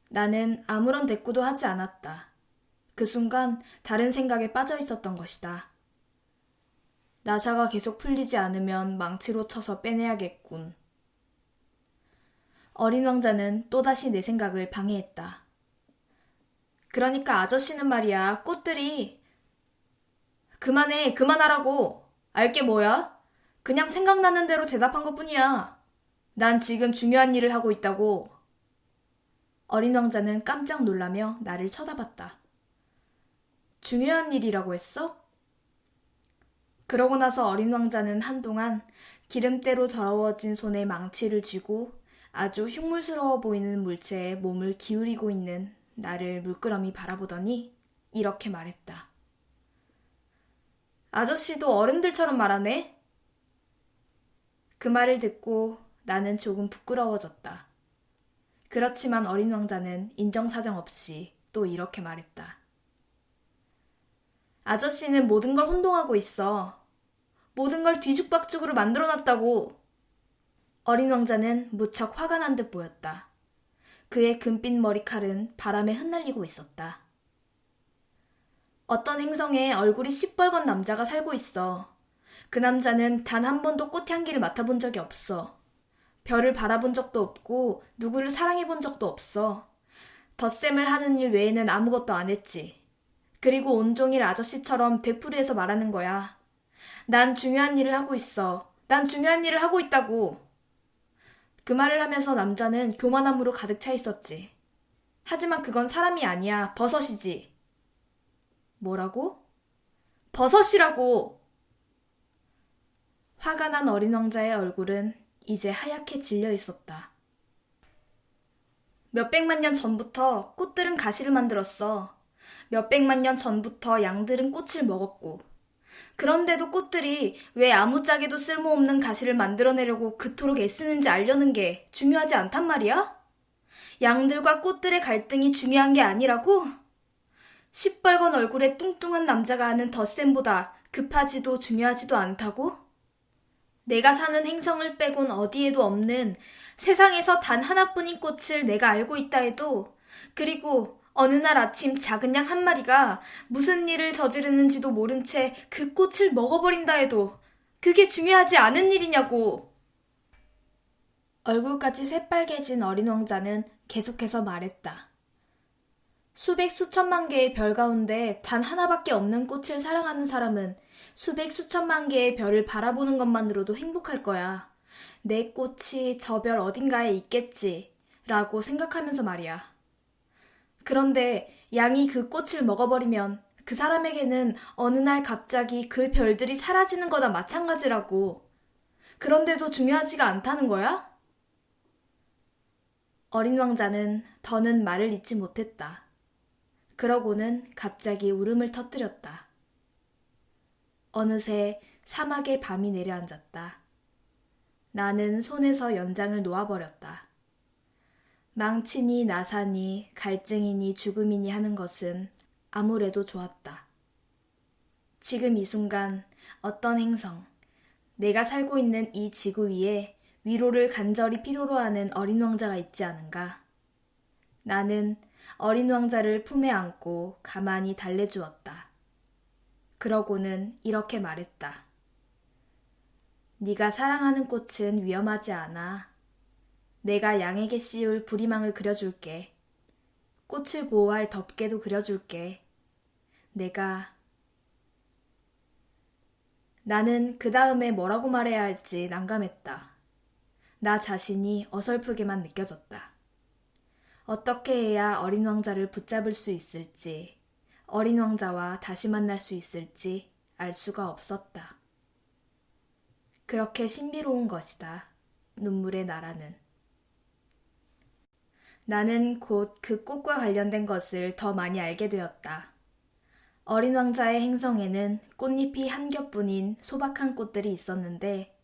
나는 아무런 대꾸도 하지 않았다. 그 순간 다른 생각에 빠져 있었던 것이다. 나사가 계속 풀리지 않으면 망치로 쳐서 빼내야겠군. 어린 왕자는 또다시 내 생각을 방해했다. 그러니까 아저씨는 말이야, 꽃들이. 그만해, 그만하라고. 알게 뭐야? 그냥 생각나는 대로 대답한 것뿐이야. 난 지금 중요한 일을 하고 있다고. 어린 왕자는 깜짝 놀라며 나를 쳐다봤다. 중요한 일이라고 했어? 그러고 나서 어린 왕자는 한동안 기름때로 더러워진 손에 망치를 쥐고 아주 흉물스러워 보이는 물체에 몸을 기울이고 있는 나를 물끄러미 바라보더니 이렇게 말했다. 아저씨도 어른들처럼 말하네? 그 말을 듣고 나는 조금 부끄러워졌다. 그렇지만 어린 왕자는 인정사정 없이 또 이렇게 말했다. 아저씨는 모든 걸 혼동하고 있어. 모든 걸 뒤죽박죽으로 만들어놨다고. 어린 왕자는 무척 화가 난 듯 보였다. 그의 금빛 머리칼은 바람에 흩날리고 있었다. 어떤 행성에 얼굴이 시뻘건 남자가 살고 있어. 그 남자는 단 한 번도 꽃향기를 맡아본 적이 없어. 별을 바라본 적도 없고 누구를 사랑해본 적도 없어. 덧셈을 하는 일 외에는 아무것도 안 했지. 그리고 온종일 아저씨처럼 되풀이해서 말하는 거야. 난 중요한 일을 하고 있어. 난 중요한 일을 하고 있다고. 그 말을 하면서 남자는 교만함으로 가득 차 있었지. 하지만 그건 사람이 아니야. 버섯이지. 뭐라고? 버섯이라고! 화가 난 어린 왕자의 얼굴은 이제 하얗게 질려 있었다. 몇백만 년 전부터 꽃들은 가시를 만들었어. 몇백만 년 전부터 양들은 꽃을 먹었고. 그런데도 꽃들이 왜 아무짝에도 쓸모없는 가시를 만들어내려고 그토록 애쓰는지 알려는 게 중요하지 않단 말이야? 양들과 꽃들의 갈등이 중요한 게 아니라고? 시뻘건 얼굴에 뚱뚱한 남자가 하는 덧셈보다 급하지도 중요하지도 않다고? 내가 사는 행성을 빼곤 어디에도 없는 세상에서 단 하나뿐인 꽃을 내가 알고 있다 해도, 그리고 어느 날 아침 작은 양 한 마리가 무슨 일을 저지르는지도 모른 채 그 꽃을 먹어버린다 해도 그게 중요하지 않은 일이냐고. 얼굴까지 새빨개진 어린 왕자는 계속해서 말했다. 수백 수천만 개의 별 가운데 단 하나밖에 없는 꽃을 사랑하는 사람은 수백 수천만 개의 별을 바라보는 것만으로도 행복할 거야. 내 꽃이 저 별 어딘가에 있겠지 라고 생각하면서 말이야. 그런데 양이 그 꽃을 먹어버리면 그 사람에게는 어느 날 갑자기 그 별들이 사라지는 거나 마찬가지라고. 그런데도 중요하지가 않다는 거야? 어린 왕자는 더는 말을 잇지 못했다. 그러고는 갑자기 울음을 터뜨렸다. 어느새 사막의 밤이 내려앉았다. 나는 손에서 연장을 놓아버렸다. 망치니 나사니 갈증이니 죽음이니 하는 것은 아무래도 좋았다. 지금 이 순간 어떤 행성, 내가 살고 있는 이 지구 위에 위로를 간절히 필요로 하는 어린 왕자가 있지 않은가. 나는 어린 왕자를 품에 안고 가만히 달래주었다. 그러고는 이렇게 말했다. 네가 사랑하는 꽃은 위험하지 않아. 내가 양에게 씌울 부리망을 그려줄게. 꽃을 보호할 덮개도 그려줄게. 나는 그 다음에 뭐라고 말해야 할지 난감했다. 나 자신이 어설프게만 느껴졌다. 어떻게 해야 어린 왕자를 붙잡을 수 있을지, 어린 왕자와 다시 만날 수 있을지 알 수가 없었다. 그렇게 신비로운 것이다. 눈물의 나라는. 나는 곧 그 꽃과 관련된 것을 더 많이 알게 되었다. 어린 왕자의 행성에는 꽃잎이 한 겹뿐인 소박한 꽃들이 있었는데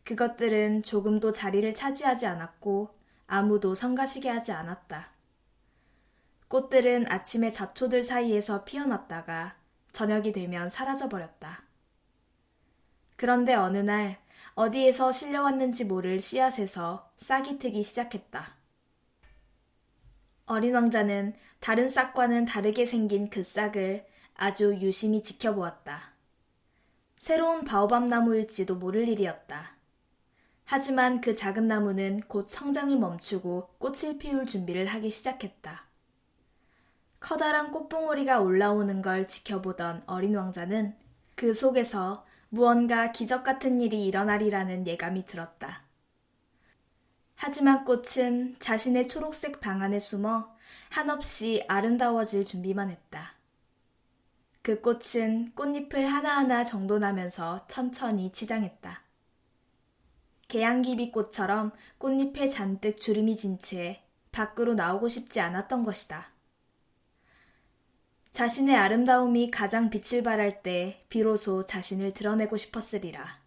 그것들은 조금도 자리를 차지하지 않았고 아무도 성가시게 하지 않았다. 꽃들은 아침에 잡초들 사이에서 피어났다가 저녁이 되면 사라져버렸다. 그런데 어느 날 어디에서 실려왔는지 모를 씨앗에서 싹이 트기 시작했다. 어린 왕자는 다른 싹과는 다르게 생긴 그 싹을 아주 유심히 지켜보았다. 새로운 바오밥 나무일지도 모를 일이었다. 하지만 그 작은 나무는 곧 성장을 멈추고 꽃을 피울 준비를 하기 시작했다. 커다란 꽃봉오리가 올라오는 걸 지켜보던 어린 왕자는 그 속에서 무언가 기적 같은 일이 일어나리라는 예감이 들었다. 하지만 꽃은 자신의 초록색 방 안에 숨어 한없이 아름다워질 준비만 했다. 그 꽃은 꽃잎을 하나하나 정돈하면서 천천히 치장했다. 개양귀비꽃처럼 꽃잎에 잔뜩 주름이 진 채 밖으로 나오고 싶지 않았던 것이다. 자신의 아름다움이 가장 빛을 발할 때 비로소 자신을 드러내고 싶었으리라.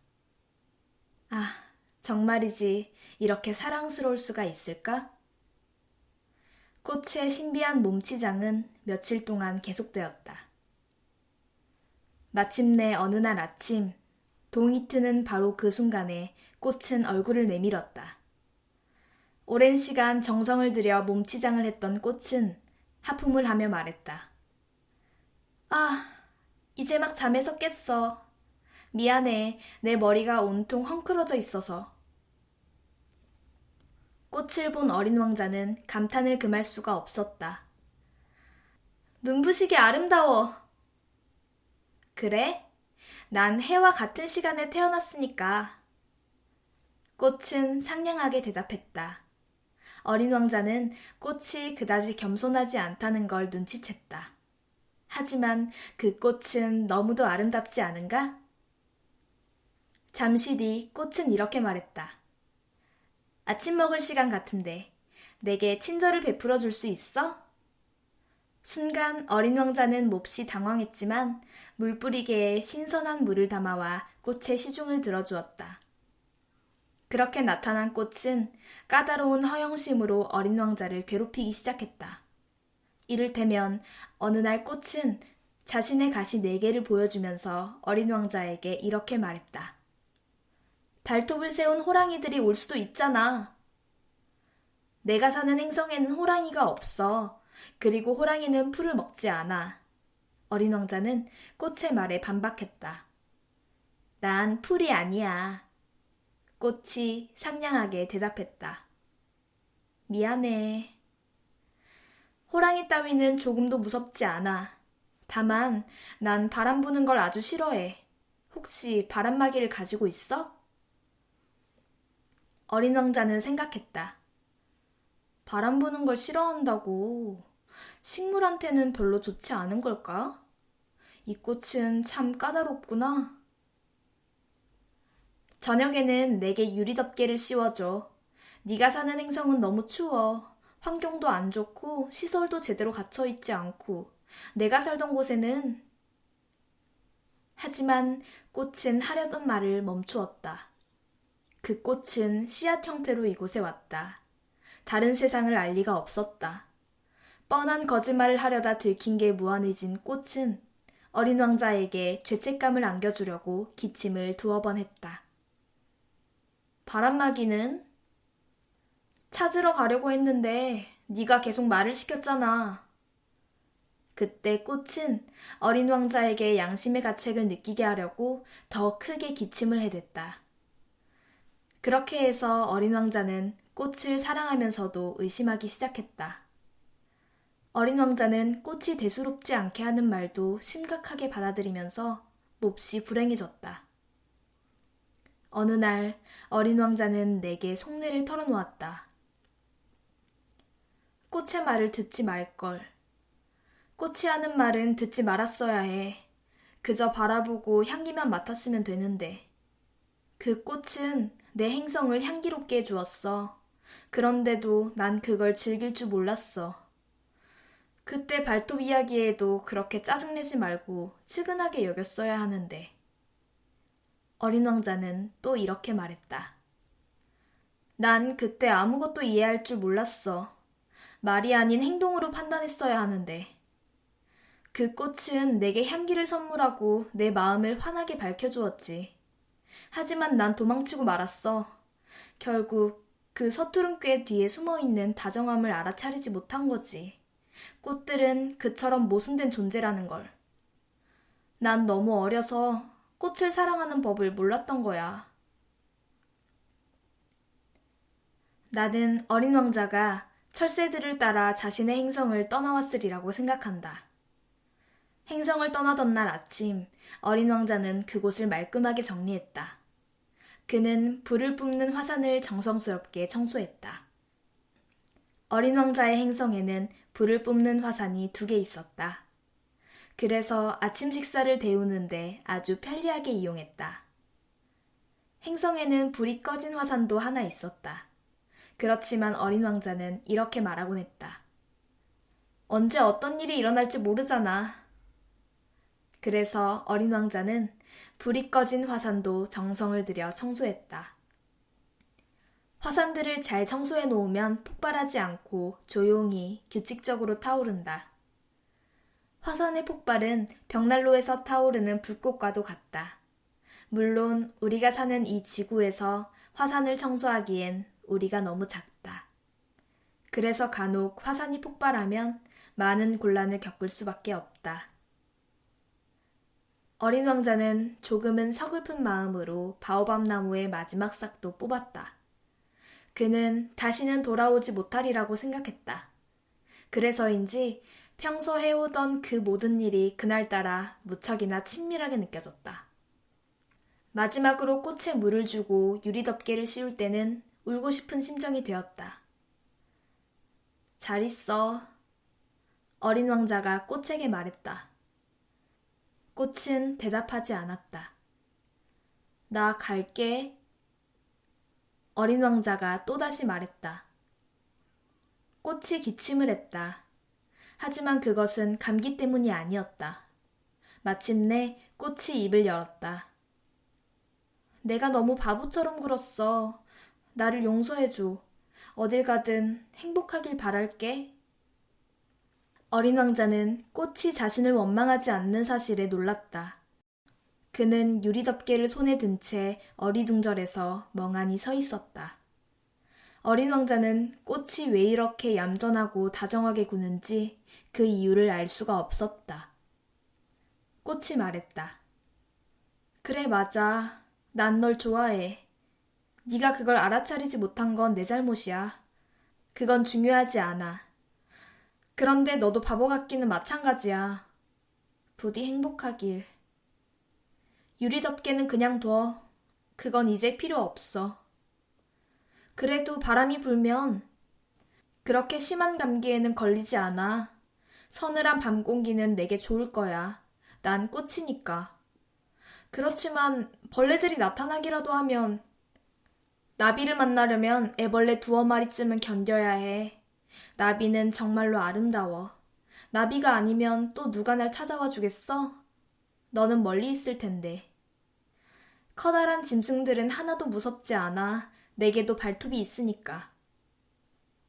아, 정말이지 이렇게 사랑스러울 수가 있을까? 꽃의 신비한 몸치장은 며칠 동안 계속되었다. 마침내 어느 날 아침, 동이 트는 바로 그 순간에 꽃은 얼굴을 내밀었다. 오랜 시간 정성을 들여 몸치장을 했던 꽃은 하품을 하며 말했다. 아, 이제 막 잠에서 깼어. 미안해, 내 머리가 온통 헝클어져 있어서. 꽃을 본 어린 왕자는 감탄을 금할 수가 없었다. 눈부시게 아름다워. 그래? 난 해와 같은 시간에 태어났으니까. 꽃은 상냥하게 대답했다. 어린 왕자는 꽃이 그다지 겸손하지 않다는 걸 눈치챘다. 하지만 그 꽃은 너무도 아름답지 않은가? 잠시 뒤 꽃은 이렇게 말했다. 아침 먹을 시간 같은데 내게 친절을 베풀어 줄 수 있어? 순간 어린 왕자는 몹시 당황했지만 물뿌리개에 신선한 물을 담아와 꽃의 시중을 들어주었다. 그렇게 나타난 꽃은 까다로운 허영심으로 어린 왕자를 괴롭히기 시작했다. 이를테면 어느 날 꽃은 자신의 가시 4개를 보여주면서 어린 왕자에게 이렇게 말했다. 발톱을 세운 호랑이들이 올 수도 있잖아. 내가 사는 행성에는 호랑이가 없어. 그리고 호랑이는 풀을 먹지 않아. 어린 왕자는 꽃의 말에 반박했다. 난 풀이 아니야. 꽃이 상냥하게 대답했다. 미안해. 호랑이 따위는 조금도 무섭지 않아. 다만 난 바람 부는 걸 아주 싫어해. 혹시 바람막이를 가지고 있어? 어린 왕자는 생각했다. 바람 부는 걸 싫어한다고. 식물한테는 별로 좋지 않은 걸까? 이 꽃은 참 까다롭구나. 저녁에는 내게 유리덮개를 씌워줘. 네가 사는 행성은 너무 추워. 환경도 안 좋고 시설도 제대로 갖춰있지 않고 내가 살던 곳에는... 하지만 꽃은 하려던 말을 멈추었다. 그 꽃은 씨앗 형태로 이곳에 왔다. 다른 세상을 알 리가 없었다. 뻔한 거짓말을 하려다 들킨 게 무한해진 꽃은 어린 왕자에게 죄책감을 안겨주려고 기침을 2번 했다. 바람막이는? 찾으러 가려고 했는데 네가 계속 말을 시켰잖아. 그때 꽃은 어린 왕자에게 양심의 가책을 느끼게 하려고 더 크게 기침을 해댔다. 그렇게 해서 어린 왕자는 꽃을 사랑하면서도 의심하기 시작했다. 어린 왕자는 꽃이 대수롭지 않게 하는 말도 심각하게 받아들이면서 몹시 불행해졌다. 어느 날 어린 왕자는 내게 속내를 털어놓았다. 꽃의 말을 듣지 말걸. 꽃이 하는 말은 듣지 말았어야 해. 그저 바라보고 향기만 맡았으면 되는데. 그 꽃은 내 행성을 향기롭게 해주었어. 그런데도 난 그걸 즐길 줄 몰랐어. 그때 발톱 이야기에도 그렇게 짜증내지 말고 측은하게 여겼어야 하는데. 어린 왕자는 또 이렇게 말했다. 난 그때 아무것도 이해할 줄 몰랐어. 말이 아닌 행동으로 판단했어야 하는데. 그 꽃은 내게 향기를 선물하고 내 마음을 환하게 밝혀주었지. 하지만 난 도망치고 말았어. 결국 그 서투른 꾀 뒤에 숨어있는 다정함을 알아차리지 못한 거지. 꽃들은 그처럼 모순된 존재라는 걸. 난 너무 어려서 꽃을 사랑하는 법을 몰랐던 거야. 나는 어린 왕자가 철새들을 따라 자신의 행성을 떠나왔으리라고 생각한다. 행성을 떠나던 날 아침, 어린 왕자는 그곳을 말끔하게 정리했다. 그는 불을 뿜는 화산을 정성스럽게 청소했다. 어린 왕자의 행성에는 불을 뿜는 화산이 2개 있었다. 그래서 아침 식사를 데우는데 아주 편리하게 이용했다. 행성에는 불이 꺼진 화산도 하나 있었다. 그렇지만 어린 왕자는 이렇게 말하곤 했다. 언제 어떤 일이 일어날지 모르잖아. 그래서 어린 왕자는 불이 꺼진 화산도 정성을 들여 청소했다. 화산들을 잘 청소해 놓으면 폭발하지 않고 조용히 규칙적으로 타오른다. 화산의 폭발은 벽난로에서 타오르는 불꽃과도 같다. 물론 우리가 사는 이 지구에서 화산을 청소하기엔 우리가 너무 작다. 그래서 간혹 화산이 폭발하면 많은 곤란을 겪을 수밖에 없다. 어린 왕자는 조금은 서글픈 마음으로 바오밥 나무의 마지막 싹도 뽑았다. 그는 다시는 돌아오지 못하리라고 생각했다. 그래서인지 평소 해오던 그 모든 일이 그날따라 무척이나 친밀하게 느껴졌다. 마지막으로 꽃에 물을 주고 유리덮개를 씌울 때는 울고 싶은 심정이 되었다. 잘 있어. 어린 왕자가 꽃에게 말했다. 꽃은 대답하지 않았다. 나 갈게. 어린 왕자가 또다시 말했다. 꽃이 기침을 했다. 하지만 그것은 감기 때문이 아니었다. 마침내 꽃이 입을 열었다. 내가 너무 바보처럼 굴었어. 나를 용서해줘. 어딜 가든 행복하길 바랄게. 어린 왕자는 꽃이 자신을 원망하지 않는 사실에 놀랐다. 그는 유리덮개를 손에 든 채 어리둥절해서 멍하니 서 있었다. 어린 왕자는 꽃이 왜 이렇게 얌전하고 다정하게 구는지 그 이유를 알 수가 없었다. 꽃이 말했다. 그래, 맞아. 난 널 좋아해. 네가 그걸 알아차리지 못한 건 내 잘못이야. 그건 중요하지 않아. 그런데 너도 바보 같기는 마찬가지야. 부디 행복하길. 유리덮개는 그냥 둬. 그건 이제 필요 없어. 그래도 바람이 불면 그렇게 심한 감기에는 걸리지 않아. 서늘한 밤 공기는 내게 좋을 거야. 난 꽃이니까. 그렇지만 벌레들이 나타나기라도 하면 나비를 만나려면 애벌레 2마리쯤은 견뎌야 해. 나비는 정말로 아름다워. 나비가 아니면 또 누가 날 찾아와 주겠어? 너는 멀리 있을 텐데. 커다란 짐승들은 하나도 무섭지 않아. 내게도 발톱이 있으니까.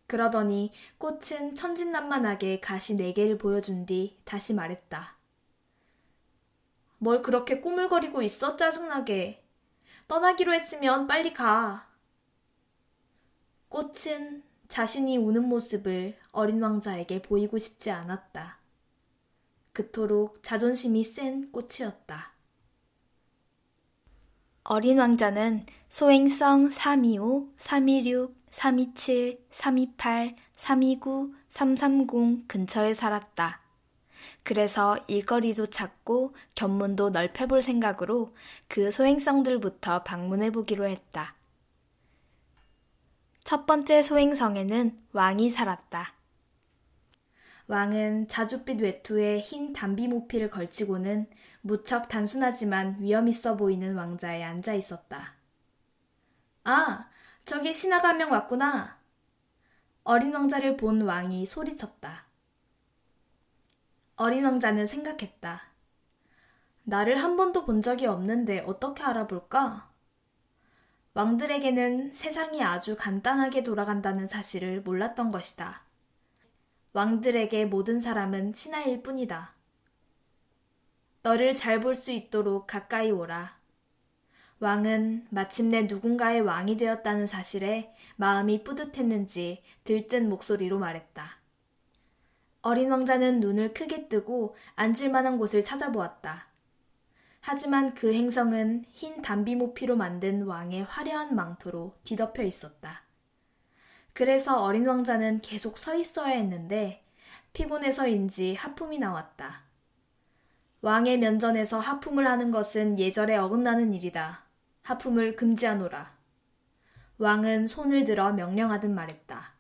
그러더니 꽃은 천진난만하게 가시 4개를 보여준 뒤 다시 말했다. 뭘 그렇게 꾸물거리고 있어? 짜증나게. 떠나기로 했으면 빨리 가. 꽃은 자신이 우는 모습을 어린 왕자에게 보이고 싶지 않았다. 그토록 자존심이 센 꽃이었다. 어린 왕자는 소행성 325, 326, 327, 328, 329, 330 근처에 살았다. 그래서 일거리도 찾고 견문도 넓혀볼 생각으로 그 소행성들부터 방문해보기로 했다. 첫 번째 소행성에는 왕이 살았다. 왕은 자줏빛 외투에 흰 담비 모피를 걸치고는 무척 단순하지만 위험 있어 보이는 왕자에 앉아 있었다. 아, 저기 신하가 한 명 왔구나. 어린 왕자를 본 왕이 소리쳤다. 어린 왕자는 생각했다. 나를 한 번도 본 적이 없는데 어떻게 알아볼까? 왕들에게는 세상이 아주 간단하게 돌아간다는 사실을 몰랐던 것이다. 왕들에게 모든 사람은 신하일 뿐이다. 너를 잘 볼 수 있도록 가까이 오라. 왕은 마침내 누군가의 왕이 되었다는 사실에 마음이 뿌듯했는지 들뜬 목소리로 말했다. 어린 왕자는 눈을 크게 뜨고 앉을 만한 곳을 찾아보았다. 하지만 그 행성은 흰 담비 모피로 만든 왕의 화려한 망토로 뒤덮여 있었다. 그래서 어린 왕자는 계속 서 있어야 했는데 피곤해서인지 하품이 나왔다. 왕의 면전에서 하품을 하는 것은 예절에 어긋나는 일이다. 하품을 금지하노라. 왕은 손을 들어 명령하듯 말했다.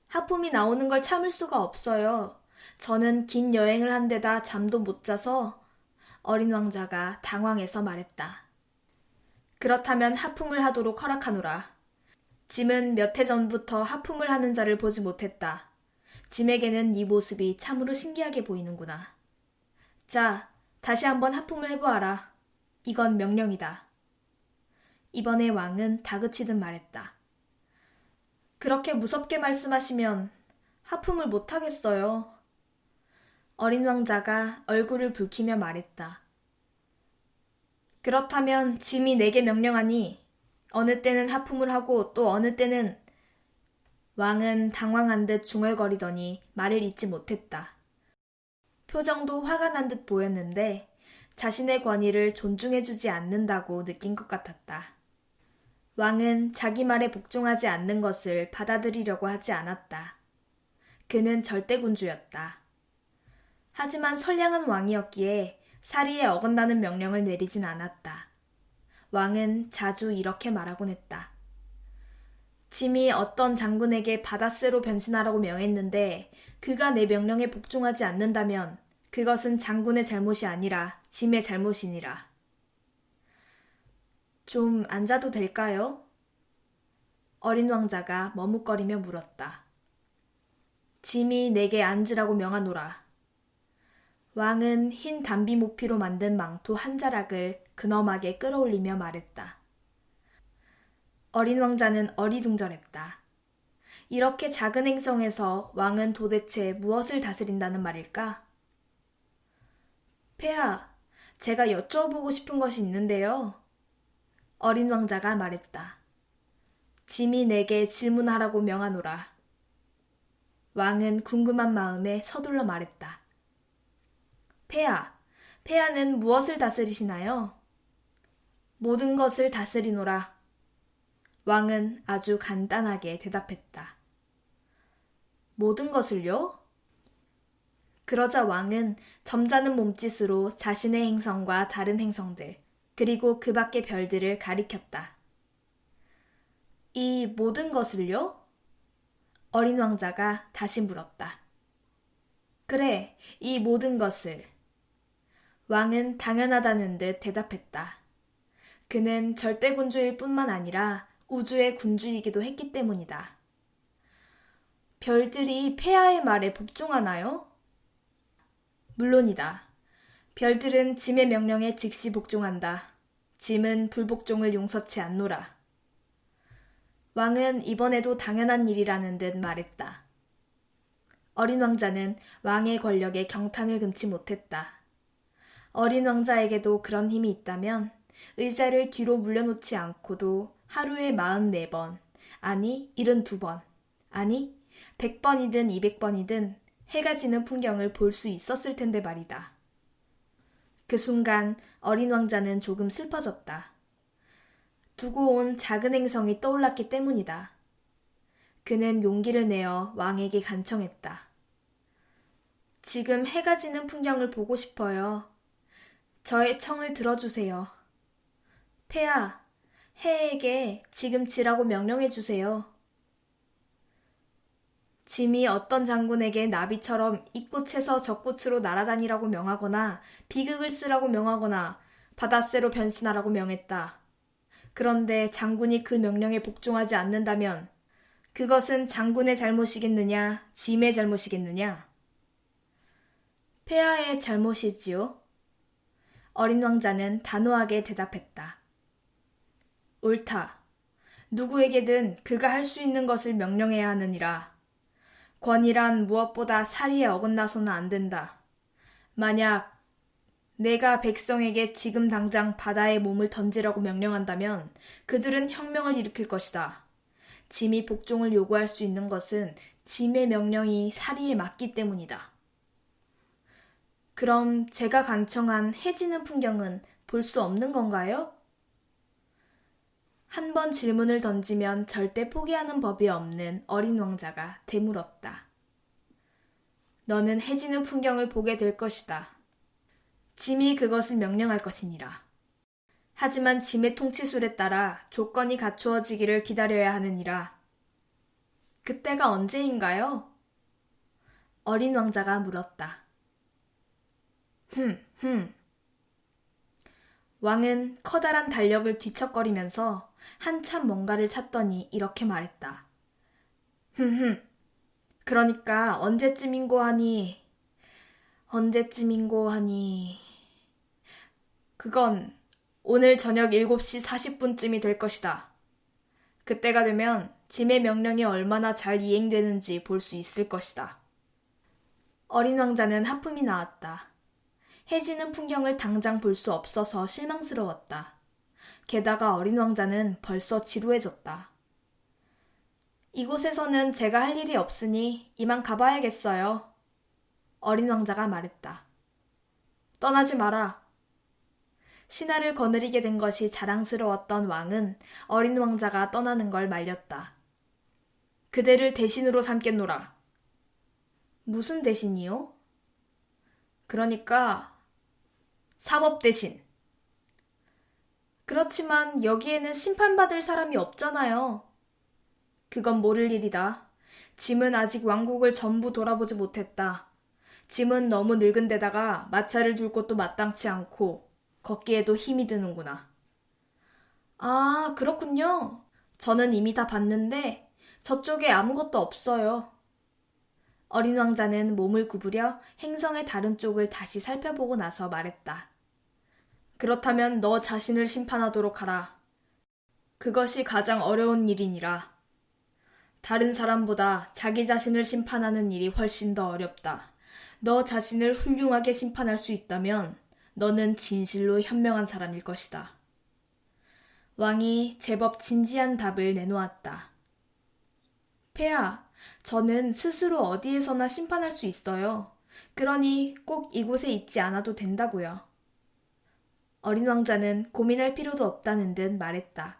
하품이 나오는 걸 참을 수가 없어요. 저는 긴 여행을 한 데다 잠도 못 자서 어린 왕자가 당황해서 말했다. 그렇다면 하품을 하도록 허락하노라. 짐은 몇 해 전부터 하품을 하는 자를 보지 못했다. 짐에게는 네 모습이 참으로 신기하게 보이는구나. 자, 다시 한번 하품을 해보아라. 이건 명령이다. 이번에 왕은 다그치듯 말했다. 그렇게 무섭게 말씀하시면 하품을 못하겠어요. 어린 왕자가 얼굴을 붉히며 말했다. 그렇다면 짐이 내게 명령하니 어느 때는 하품을 하고 또 어느 때는 왕은 당황한 듯 중얼거리더니 말을 잇지 못했다. 표정도 화가 난 듯 보였는데 자신의 권위를 존중해주지 않는다고 느낀 것 같았다. 왕은 자기 말에 복종하지 않는 것을 받아들이려고 하지 않았다. 그는 절대군주였다. 하지만 선량한 왕이었기에 사리에 어긋나는 명령을 내리진 않았다. 왕은 자주 이렇게 말하곤 했다. 짐이 어떤 장군에게 바다새로 변신하라고 명했는데 그가 내 명령에 복종하지 않는다면 그것은 장군의 잘못이 아니라 짐의 잘못이니라. 좀 앉아도 될까요? 어린 왕자가 머뭇거리며 물었다. 짐이 내게 앉으라고 명하노라. 왕은 흰 담비 모피로 만든 망토 한 자락을 근엄하게 끌어올리며 말했다. 어린 왕자는 어리둥절했다. 이렇게 작은 행성에서 왕은 도대체 무엇을 다스린다는 말일까? 폐하, 제가 여쭈어보고 싶은 것이 있는데요. 어린 왕자가 말했다. 짐이 내게 질문하라고 명하노라. 왕은 궁금한 마음에 서둘러 말했다. 폐하는 무엇을 다스리시나요? 모든 것을 다스리노라. 왕은 아주 간단하게 대답했다. 모든 것을요? 그러자 왕은 점잖은 몸짓으로 자신의 행성과 다른 행성들, 그리고 그 밖의 별들을 가리켰다. 이 모든 것을요? 어린 왕자가 다시 물었다. 그래, 이 모든 것을. 왕은 당연하다는 듯 대답했다. 그는 절대군주일 뿐만 아니라 우주의 군주이기도 했기 때문이다. 별들이 폐하의 말에 복종하나요? 물론이다. 별들은 짐의 명령에 즉시 복종한다. 짐은 불복종을 용서치 않노라. 왕은 이번에도 당연한 일이라는 듯 말했다. 어린 왕자는 왕의 권력에 경탄을 금치 못했다. 어린 왕자에게도 그런 힘이 있다면 의자를 뒤로 물려놓지 않고도 하루에 44번, 아니 72번, 아니 100번이든 200번이든 해가 지는 풍경을 볼 수 있었을 텐데 말이다. 그 순간 어린 왕자는 조금 슬퍼졌다. 두고 온 작은 행성이 떠올랐기 때문이다. 그는 용기를 내어 왕에게 간청했다. 지금 해가 지는 풍경을 보고 싶어요. 저의 청을 들어주세요. 폐하, 해에게 지금 지라고 명령해 주세요. 짐이 어떤 장군에게 나비처럼 이 꽃에서 저 꽃으로 날아다니라고 명하거나 비극을 쓰라고 명하거나 바다새로 변신하라고 명했다. 그런데 장군이 그 명령에 복종하지 않는다면 그것은 장군의 잘못이겠느냐, 짐의 잘못이겠느냐? 폐하의 잘못이지요. 어린 왕자는 단호하게 대답했다. 옳다. 누구에게든 그가 할 수 있는 것을 명령해야 하느니라. 권위란 무엇보다 사리에 어긋나서는 안 된다. 만약 내가 백성에게 지금 당장 바다에 몸을 던지라고 명령한다면 그들은 혁명을 일으킬 것이다. 짐이 복종을 요구할 수 있는 것은 짐의 명령이 사리에 맞기 때문이다. 그럼 제가 간청한 해지는 풍경은 볼 수 없는 건가요? 한 번 질문을 던지면 절대 포기하는 법이 없는 어린 왕자가 되물었다. 너는 해지는 풍경을 보게 될 것이다. 짐이 그것을 명령할 것이니라. 하지만 짐의 통치술에 따라 조건이 갖추어지기를 기다려야 하느니라. 그때가 언제인가요? 어린 왕자가 물었다. 왕은 커다란 달력을 뒤척거리면서 한참 뭔가를 찾더니 이렇게 말했다. 그러니까 언제쯤인고 하니. 그건 오늘 저녁 7시 40분쯤이 될 것이다. 그때가 되면 짐의 명령이 얼마나 잘 이행되는지 볼 수 있을 것이다. 어린 왕자는 하품이 나왔다. 해지는 풍경을 당장 볼 수 없어서 실망스러웠다. 게다가 어린 왕자는 벌써 지루해졌다. 이곳에서는 제가 할 일이 없으니 이만 가봐야겠어요. 어린 왕자가 말했다. 떠나지 마라. 신하를 거느리게 된 것이 자랑스러웠던 왕은 어린 왕자가 떠나는 걸 말렸다. 그대를 대신으로 삼겠노라. 무슨 대신이요? 그러니까 사법 대신. 그렇지만 여기에는 심판받을 사람이 없잖아요. 그건 모를 일이다. 짐은 아직 왕국을 전부 돌아보지 못했다. 짐은 너무 늙은 데다가 마차를 둘 곳도 마땅치 않고 걷기에도 힘이 드는구나. 아, 그렇군요. 저는 이미 다 봤는데 저쪽에 아무것도 없어요. 어린 왕자는 몸을 구부려 행성의 다른 쪽을 다시 살펴보고 나서 말했다. 그렇다면 너 자신을 심판하도록 하라. 그것이 가장 어려운 일이니라. 다른 사람보다 자기 자신을 심판하는 일이 훨씬 더 어렵다. 너 자신을 훌륭하게 심판할 수 있다면 너는 진실로 현명한 사람일 것이다. 왕이 제법 진지한 답을 내놓았다. 폐하, 저는 스스로 어디에서나 심판할 수 있어요. 그러니 꼭 이곳에 있지 않아도 된다고요. 어린 왕자는 고민할 필요도 없다는 듯 말했다.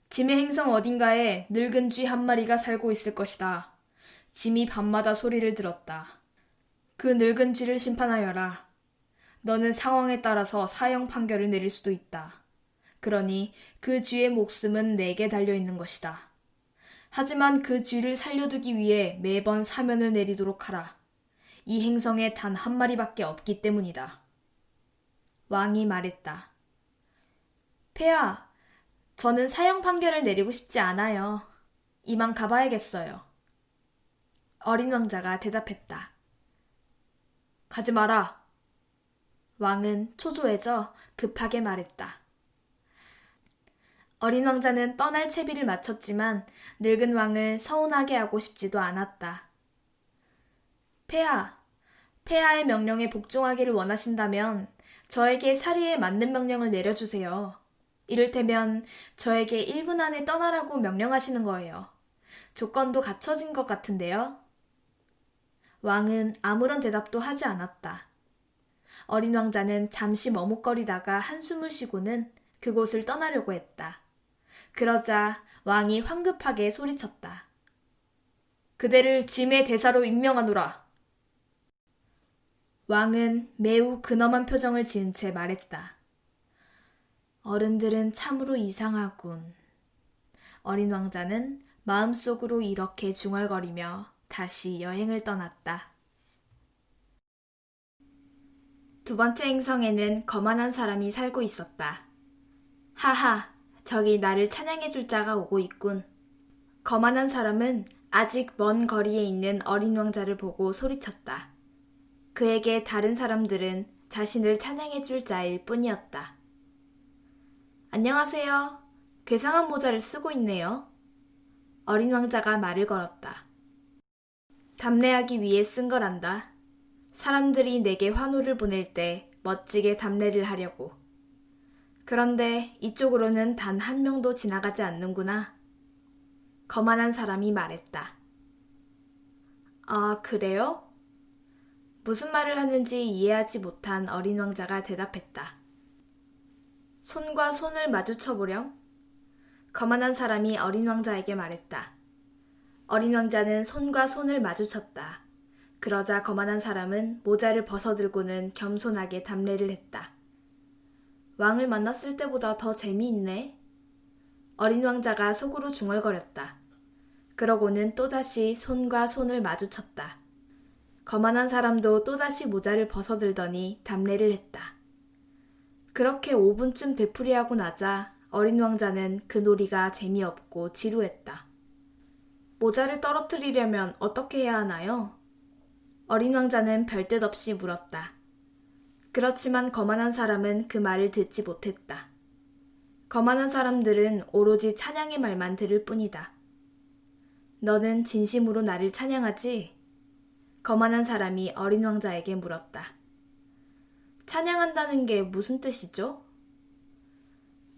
짐의 행성 어딘가에 늙은 쥐 한 마리가 살고 있을 것이다. 짐이 밤마다 소리를 들었다. 그 늙은 쥐를 심판하여라. 너는 상황에 따라서 사형 판결을 내릴 수도 있다. 그러니 그 쥐의 목숨은 내게 달려있는 것이다. 하지만 그 쥐를 살려두기 위해 매번 사면을 내리도록 하라. 이 행성에 단 한 마리밖에 없기 때문이다. 왕이 말했다. 폐하, 저는 사형 판결을 내리고 싶지 않아요. 이만 가봐야겠어요. 어린 왕자가 대답했다. 가지 마라. 왕은 초조해져 급하게 말했다. 어린 왕자는 떠날 채비를 마쳤지만 늙은 왕을 서운하게 하고 싶지도 않았다. 폐하의 명령에 복종하기를 원하신다면 저에게 사리에 맞는 명령을 내려주세요. 이를테면 저에게 1분 안에 떠나라고 명령하시는 거예요. 조건도 갖춰진 것 같은데요. 왕은 아무런 대답도 하지 않았다. 어린 왕자는 잠시 머뭇거리다가 한숨을 쉬고는 그곳을 떠나려고 했다. 그러자 왕이 황급하게 소리쳤다. 그대를 짐의 대사로 임명하노라. 왕은 매우 근엄한 표정을 지은 채 말했다. 어른들은 참으로 이상하군. 어린 왕자는 마음속으로 이렇게 중얼거리며 다시 여행을 떠났다. 두 번째 행성에는 거만한 사람이 살고 있었다. 하하, 저기 나를 찬양해줄 자가 오고 있군. 거만한 사람은 아직 먼 거리에 있는 어린 왕자를 보고 소리쳤다. 그에게 다른 사람들은 자신을 찬양해줄 자일 뿐이었다. 안녕하세요. 괴상한 모자를 쓰고 있네요. 어린 왕자가 말을 걸었다. 담례하기 위해 쓴 거란다. 사람들이 내게 환호를 보낼 때 멋지게 담례를 하려고. 그런데 이쪽으로는 단 한 명도 지나가지 않는구나. 거만한 사람이 말했다. 아, 그래요? 무슨 말을 하는지 이해하지 못한 어린 왕자가 대답했다. 손과 손을 마주쳐보렴. 거만한 사람이 어린 왕자에게 말했다. 어린 왕자는 손과 손을 마주쳤다. 그러자 거만한 사람은 모자를 벗어들고는 겸손하게 담례를 했다. 왕을 만났을 때보다 더 재미있네. 어린 왕자가 속으로 중얼거렸다. 그러고는 또다시 손과 손을 마주쳤다. 거만한 사람도 또다시 모자를 벗어들더니 담례를 했다. 그렇게 5분쯤 되풀이하고 나자 어린 왕자는 그 놀이가 재미없고 지루했다. 모자를 떨어뜨리려면 어떻게 해야 하나요? 어린 왕자는 별뜻 없이 물었다. 그렇지만 거만한 사람은 그 말을 듣지 못했다. 거만한 사람들은 오로지 찬양의 말만 들을 뿐이다. 너는 진심으로 나를 찬양하지? 거만한 사람이 어린 왕자에게 물었다. 찬양한다는 게 무슨 뜻이죠?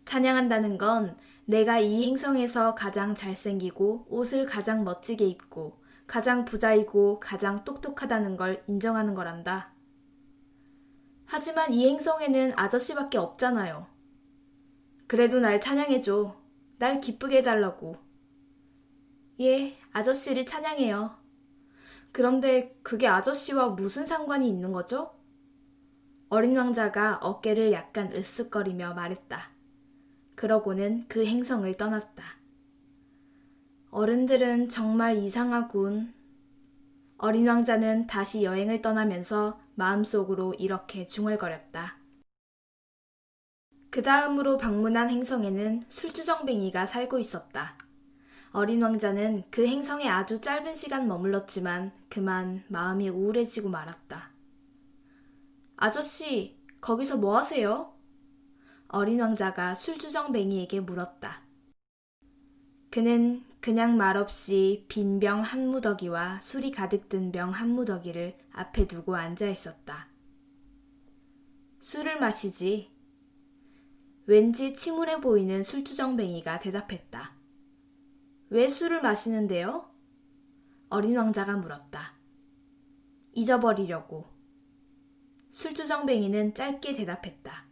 찬양한다는 건 내가 이 행성에서 가장 잘생기고 옷을 가장 멋지게 입고 가장 부자이고 가장 똑똑하다는 걸 인정하는 거란다. 하지만 이 행성에는 아저씨밖에 없잖아요. 그래도 날 찬양해줘. 날 기쁘게 해달라고. 예, 아저씨를 찬양해요. 그런데 그게 아저씨와 무슨 상관이 있는 거죠? 어린 왕자가 어깨를 약간 으쓱거리며 말했다. 그러고는 그 행성을 떠났다. 어른들은 정말 이상하군. 어린 왕자는 다시 여행을 떠나면서 마음속으로 이렇게 중얼거렸다. 그 다음으로 방문한 행성에는 술주정뱅이가 살고 있었다. 어린 왕자는 그 행성에 아주 짧은 시간 머물렀지만 그만 마음이 우울해지고 말았다. 아저씨, 거기서 뭐 하세요? 어린 왕자가 술주정뱅이에게 물었다. 그는 그냥 말없이 빈 병 한 무더기와 술이 가득 든 병 한 무더기를 앞에 두고 앉아 있었다. 술을 마시지. 왠지 침울해 보이는 술주정뱅이가 대답했다. 왜 술을 마시는데요? 어린 왕자가 물었다. 잊어버리려고. 술주정뱅이는 짧게 대답했다.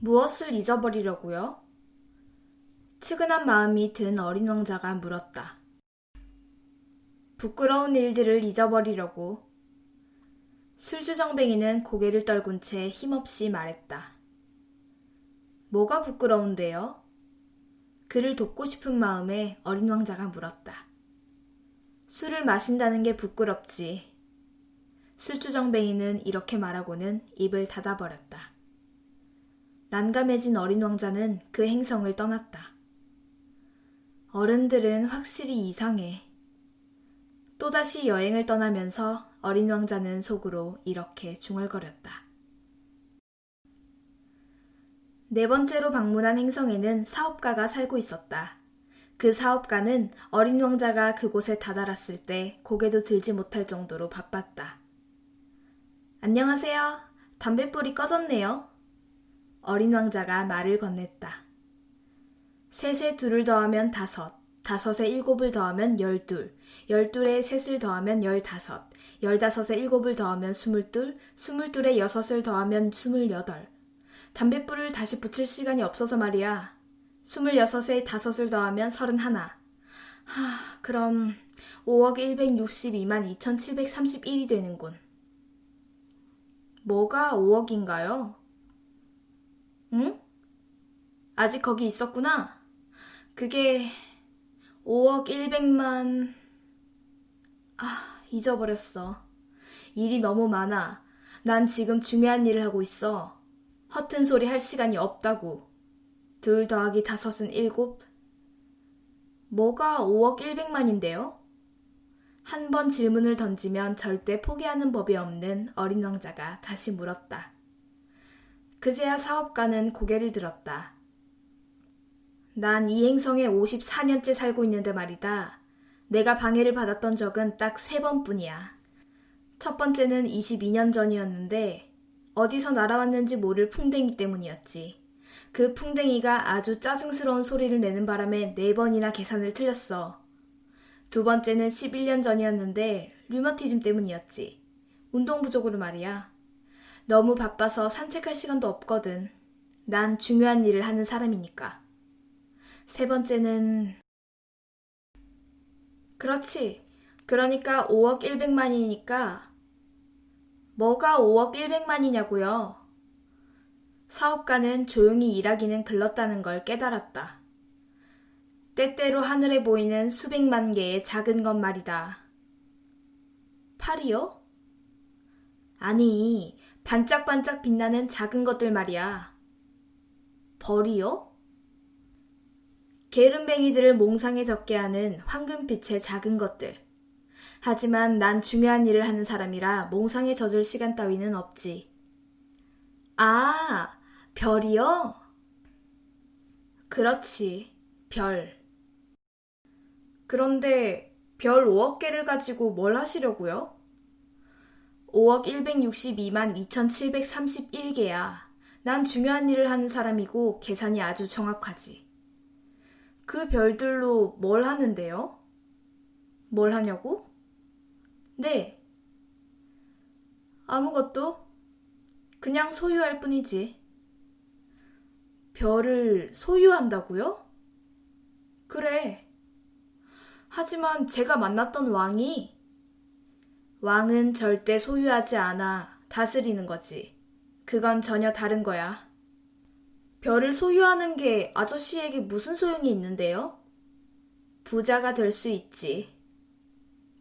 무엇을 잊어버리려고요? 측은한 마음이 든 어린 왕자가 물었다. 부끄러운 일들을 잊어버리려고. 술주정뱅이는 고개를 떨군 채 힘없이 말했다. 뭐가 부끄러운데요? 그를 돕고 싶은 마음에 어린 왕자가 물었다. 술을 마신다는 게 부끄럽지. 술주정뱅이는 이렇게 말하고는 입을 닫아버렸다. 난감해진 어린 왕자는 그 행성을 떠났다. 어른들은 확실히 이상해. 또다시 여행을 떠나면서 어린 왕자는 속으로 이렇게 중얼거렸다. 네 번째로 방문한 행성에는 사업가가 살고 있었다. 그 사업가는 어린 왕자가 그곳에 다다랐을 때 고개도 들지 못할 정도로 바빴다. 안녕하세요. 담뱃불이 꺼졌네요. 어린 왕자가 말을 건넸다. 셋에 둘을 더하면 5, 5에 7을 더하면 12, 12에 셋을 더하면 15, 15에 7을 더하면 22, 22에 6을 더하면 28. 담뱃불을 다시 붙일 시간이 없어서 말이야. 26에 5을 더하면 31. 그럼 5억 162만 2731이 되는군. 뭐가 5억인가요? 응? 아직 거기 있었구나. 그게 5억 100만... 잊어버렸어. 일이 너무 많아. 난 지금 중요한 일을 하고 있어. 허튼 소리 할 시간이 없다고. 2 더하기 5은 7? 뭐가 5억 100만인데요? 한 번 질문을 던지면 절대 포기하는 법이 없는 어린 왕자가 다시 물었다. 그제야 사업가는 고개를 들었다. 난 이 행성에 54년째 살고 있는데 말이다. 내가 방해를 받았던 적은 딱 3번뿐이야. 첫 번째는 22년 전이었는데 어디서 날아왔는지 모를 풍뎅이 때문이었지. 그 풍뎅이가 아주 짜증스러운 소리를 내는 바람에 4번이나 계산을 틀렸어. 두 번째는 11년 전이었는데 류마티즘 때문이었지. 운동 부족으로 말이야. 너무 바빠서 산책할 시간도 없거든. 난 중요한 일을 하는 사람이니까. 세 번째는... 그렇지. 그러니까 5억 100만이니까 뭐가 5억 100만이냐고요. 사업가는 조용히 일하기는 글렀다는 걸 깨달았다. 때때로 하늘에 보이는 수백만 개의 작은 것 말이다. 팔이요? 아니, 반짝반짝 빛나는 작은 것들 말이야. 벌이요? 게으름뱅이들을 몽상에 젖게 하는 황금빛의 작은 것들. 하지만 난 중요한 일을 하는 사람이라 몽상에 젖을 시간 따위는 없지. 아, 별이요? 그렇지, 별. 그런데 별 5억 개를 가지고 뭘 하시려고요? 5억 162만 2731개야. 난 중요한 일을 하는 사람이고 계산이 아주 정확하지. 그 별들로 뭘 하는데요? 뭘 하냐고? 네. 아무것도? 그냥 소유할 뿐이지. 별을 소유한다고요? 그래. 하지만 제가 만났던 왕은 절대 소유하지 않아 다스리는 거지. 그건 전혀 다른 거야. 별을 소유하는 게 아저씨에게 무슨 소용이 있는데요? 부자가 될 수 있지.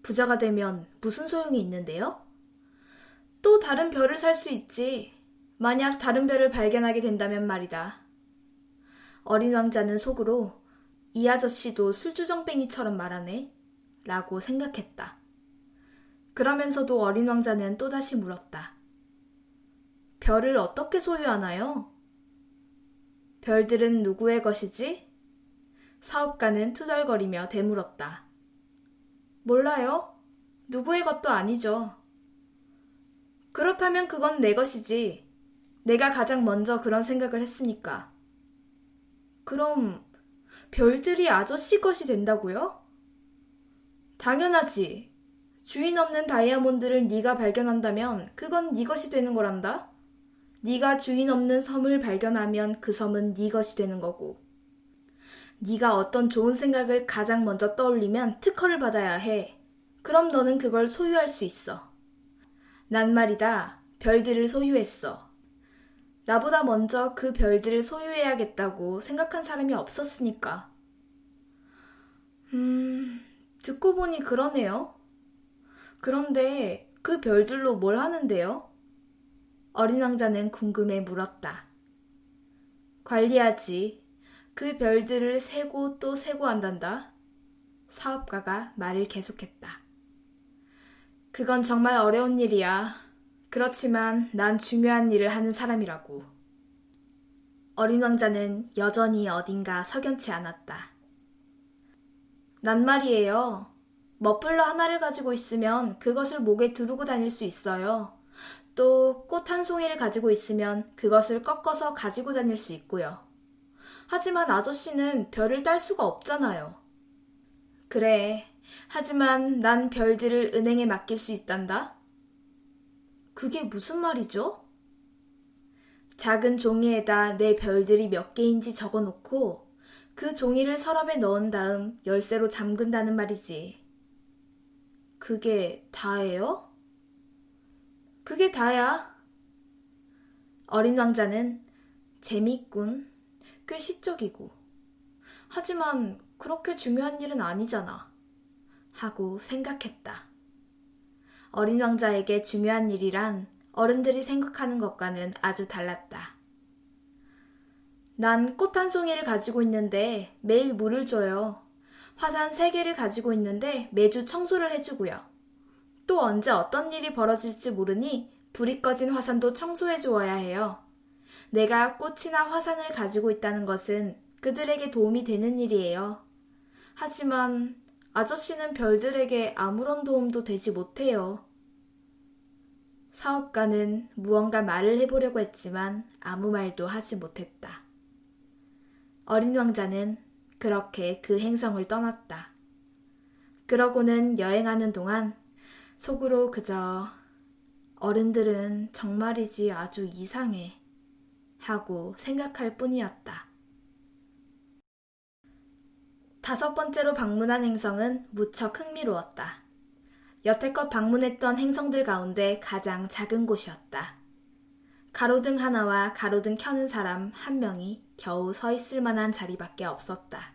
부자가 되면 무슨 소용이 있는데요? 또 다른 별을 살 수 있지. 만약 다른 별을 발견하게 된다면 말이다. 어린 왕자는 속으로 이 아저씨도 술주정뱅이처럼 말하네 라고 생각했다. 그러면서도 어린 왕자는 또다시 물었다. 별을 어떻게 소유하나요? 별들은 누구의 것이지? 사업가는 투덜거리며 되물었다. 몰라요. 누구의 것도 아니죠. 그렇다면 그건 내 것이지. 내가 가장 먼저 그런 생각을 했으니까. 그럼 별들이 아저씨 것이 된다고요? 당연하지. 주인 없는 다이아몬드를 네가 발견한다면 그건 네 것이 되는 거란다. 네가 주인 없는 섬을 발견하면 그 섬은 네 것이 되는 거고. 네가 어떤 좋은 생각을 가장 먼저 떠올리면 특허를 받아야 해. 그럼 너는 그걸 소유할 수 있어. 난 말이다. 별들을 소유했어. 나보다 먼저 그 별들을 소유해야겠다고 생각한 사람이 없었으니까. 듣고 보니 그러네요. 그런데 그 별들로 뭘 하는데요? 어린 왕자는 궁금해 물었다. 관리하지. 그 별들을 세고 또 세고 한단다. 사업가가 말을 계속했다. 그건 정말 어려운 일이야. 그렇지만 난 중요한 일을 하는 사람이라고. 어린 왕자는 여전히 어딘가 석연치 않았다. 난 말이에요. 머플러 하나를 가지고 있으면 그것을 목에 두르고 다닐 수 있어요. 또 꽃 한 송이를 가지고 있으면 그것을 꺾어서 가지고 다닐 수 있고요. 하지만 아저씨는 별을 딸 수가 없잖아요. 그래. 하지만 난 별들을 은행에 맡길 수 있단다. 그게 무슨 말이죠? 작은 종이에다 내 별들이 몇 개인지 적어놓고 그 종이를 서랍에 넣은 다음 열쇠로 잠근다는 말이지. 그게 다예요? 그게 다야. 어린 왕자는 재미있군. 꽤 시적이고. 하지만 그렇게 중요한 일은 아니잖아. 하고 생각했다. 어린 왕자에게 중요한 일이란 어른들이 생각하는 것과는 아주 달랐다. 난 꽃 한 송이를 가지고 있는데 매일 물을 줘요. 화산 3개를 가지고 있는데 매주 청소를 해주고요. 또 언제 어떤 일이 벌어질지 모르니 불이 꺼진 화산도 청소해 주어야 해요. 내가 꽃이나 화산을 가지고 있다는 것은 그들에게 도움이 되는 일이에요. 하지만 아저씨는 별들에게 아무런 도움도 되지 못해요. 사업가는 무언가 말을 해보려고 했지만 아무 말도 하지 못했다. 어린 왕자는 그렇게 그 행성을 떠났다. 그러고는 여행하는 동안 속으로 그저 어른들은 정말이지 아주 이상해 하고 생각할 뿐이었다. 5번째로 방문한 행성은 무척 흥미로웠다. 여태껏 방문했던 행성들 가운데 가장 작은 곳이었다. 가로등 하나와 가로등 켜는 사람 1명이 겨우 서 있을 만한 자리밖에 없었다.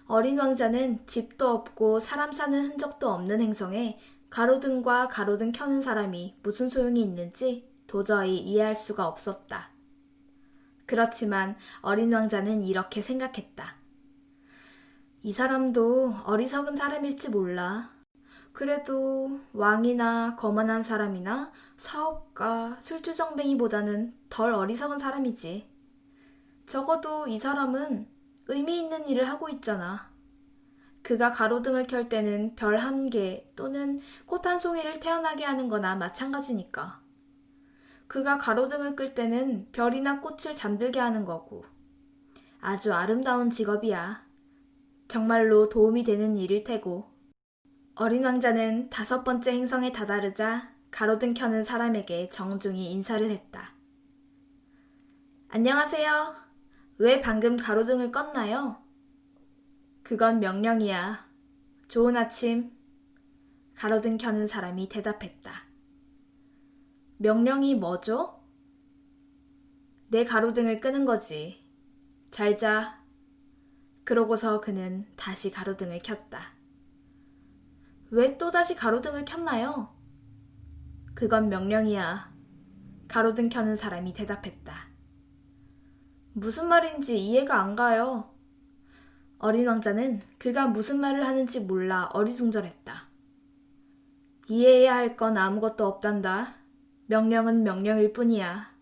어린 왕자는 집도 없고 사람 사는 흔적도 없는 행성에 가로등과 가로등 켜는 사람이 무슨 소용이 있는지 도저히 이해할 수가 없었다. 그렇지만 어린 왕자는 이렇게 생각했다. 이 사람도 어리석은 사람일지 몰라. 그래도 왕이나 거만한 사람이나 사업가, 술주정뱅이보다는 덜 어리석은 사람이지. 적어도 이 사람은 의미 있는 일을 하고 있잖아. 그가 가로등을 켤 때는 별 한 개 또는 꽃 한 송이를 태어나게 하는 거나 마찬가지니까. 그가 가로등을 끌 때는 별이나 꽃을 잠들게 하는 거고. 아주 아름다운 직업이야. 정말로 도움이 되는 일일 테고. 어린 왕자는 5번째 행성에 다다르자 가로등 켜는 사람에게 정중히 인사를 했다. 안녕하세요. 왜 방금 가로등을 껐나요? 그건 명령이야. 좋은 아침. 가로등 켜는 사람이 대답했다. 명령이 뭐죠? 내 가로등을 끄는 거지. 잘 자. 그러고서 그는 다시 가로등을 켰다. 왜 또다시 가로등을 켰나요? 그건 명령이야. 가로등 켜는 사람이 대답했다. 무슨 말인지 이해가 안 가요. 어린 왕자는 그가 무슨 말을 하는지 몰라 어리둥절했다. 이해해야 할 건 아무것도 없단다. 명령은 명령일 뿐이야.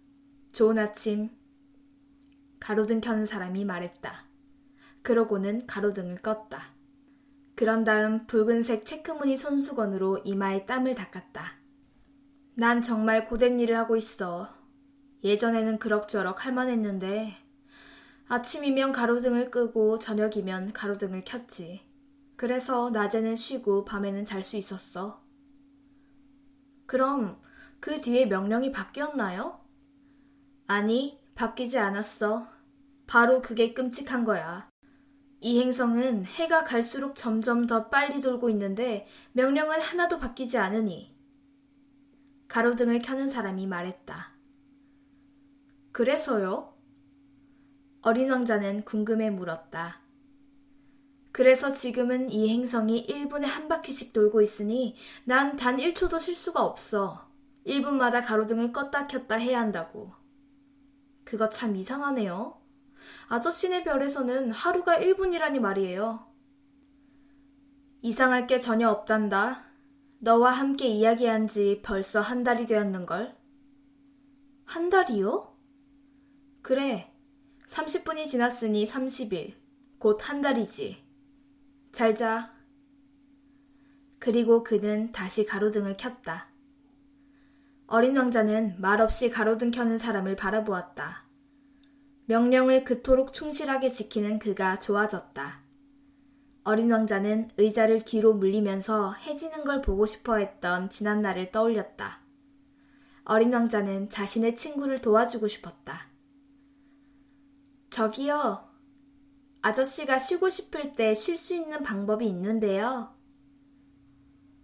좋은 아침. 가로등 켜는 사람이 말했다. 그러고는 가로등을 껐다. 그런 다음 붉은색 체크무늬 손수건으로 이마에 땀을 닦았다. 난 정말 고된 일을 하고 있어. 예전에는 그럭저럭 할만했는데 아침이면 가로등을 끄고 저녁이면 가로등을 켰지. 그래서 낮에는 쉬고 밤에는 잘 수 있었어. 그럼 그 뒤에 명령이 바뀌었나요? 아니, 바뀌지 않았어. 바로 그게 끔찍한 거야. 이 행성은 해가 갈수록 점점 더 빨리 돌고 있는데 명령은 하나도 바뀌지 않으니. 가로등을 켜는 사람이 말했다. 그래서요? 어린 왕자는 궁금해 물었다. 그래서 지금은 이 행성이 1분에 한 바퀴씩 돌고 있으니 난 단 1초도 쉴 수가 없어. 1분마다 가로등을 껐다 켰다 해야 한다고. 그거 참 이상하네요. 아저씨네 별에서는 하루가 1분이라니 말이에요. 이상할 게 전혀 없단다. 너와 함께 이야기한 지 벌써 한 달이 되었는걸. 한 달이요? 그래. 30분이 지났으니 30일. 곧 한 달이지. 잘 자. 그리고 그는 다시 가로등을 켰다. 어린 왕자는 말없이 가로등 켜는 사람을 바라보았다. 명령을 그토록 충실하게 지키는 그가 좋아졌다. 어린 왕자는 의자를 뒤로 물리면서 해지는 걸 보고 싶어 했던 지난 날을 떠올렸다. 어린 왕자는 자신의 친구를 도와주고 싶었다. 저기요. 아저씨가 쉬고 싶을 때 쉴 수 있는 방법이 있는데요.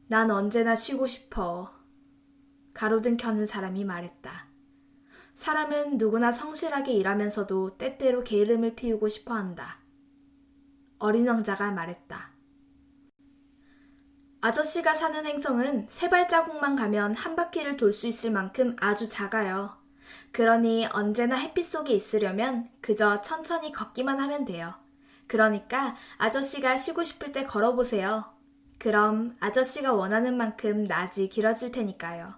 난 언제나 쉬고 싶어. 가로등 켜는 사람이 말했다. 사람은 누구나 성실하게 일하면서도 때때로 게으름을 피우고 싶어 한다. 어린 왕자가 말했다. 아저씨가 사는 행성은 3발자국만 가면 한 바퀴를 돌 수 있을 만큼 아주 작아요. 그러니 언제나 햇빛 속에 있으려면 그저 천천히 걷기만 하면 돼요. 그러니까 아저씨가 쉬고 싶을 때 걸어보세요. 그럼 아저씨가 원하는 만큼 낮이 길어질 테니까요.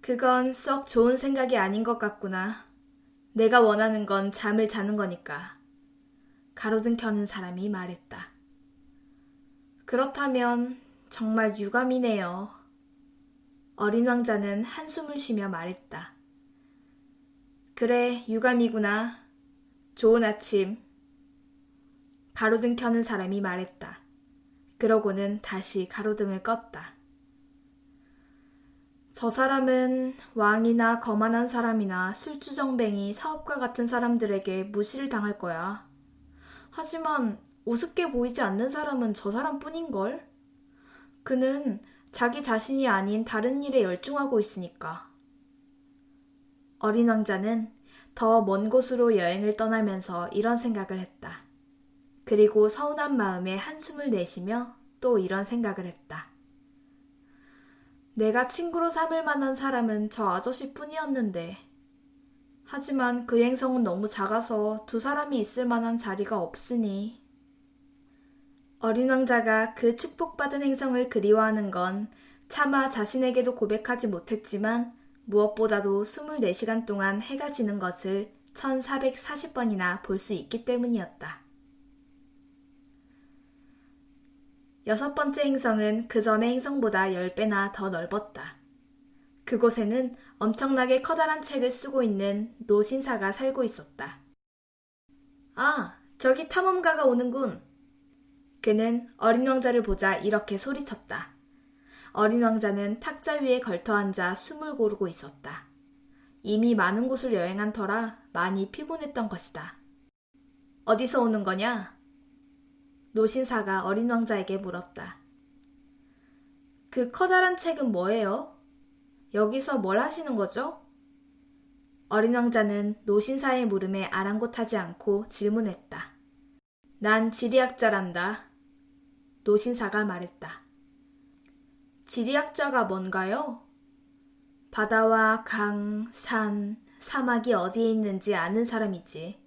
그건 썩 좋은 생각이 아닌 것 같구나. 내가 원하는 건 잠을 자는 거니까. 가로등 켜는 사람이 말했다. 그렇다면 정말 유감이네요. 어린 왕자는 한숨을 쉬며 말했다. 그래, 유감이구나. 좋은 아침. 가로등 켜는 사람이 말했다. 그러고는 다시 가로등을 껐다. 저 사람은 왕이나 거만한 사람이나 술주정뱅이, 사업가 같은 사람들에게 무시를 당할 거야. 하지만 우습게 보이지 않는 사람은 저 사람뿐인걸? 그는 자기 자신이 아닌 다른 일에 열중하고 있으니까. 어린 왕자는 더 먼 곳으로 여행을 떠나면서 이런 생각을 했다. 그리고 서운한 마음에 한숨을 내쉬며 또 이런 생각을 했다. 내가 친구로 삼을 만한 사람은 저 아저씨뿐이었는데, 하지만 그 행성은 너무 작아서 두 사람이 있을 만한 자리가 없으니. 어린 왕자가 그 축복받은 행성을 그리워하는 건 차마 자신에게도 고백하지 못했지만 무엇보다도 24시간 동안 해가 지는 것을 1440번이나 볼 수 있기 때문이었다. 6번째 행성은 그 전의 행성보다 10배나 더 넓었다. 그곳에는 엄청나게 커다란 책을 쓰고 있는 노신사가 살고 있었다. 아, 저기 탐험가가 오는군. 그는 어린 왕자를 보자 이렇게 소리쳤다. 어린 왕자는 탁자 위에 걸터앉아 숨을 고르고 있었다. 이미 많은 곳을 여행한 터라 많이 피곤했던 것이다. 어디서 오는 거냐? 노신사가 어린 왕자에게 물었다. 그 커다란 책은 뭐예요? 여기서 뭘 하시는 거죠? 어린 왕자는 노신사의 물음에 아랑곳하지 않고 질문했다. 난 지리학자란다. 노신사가 말했다. 지리학자가 뭔가요? 바다와 강, 산, 사막이 어디에 있는지 아는 사람이지.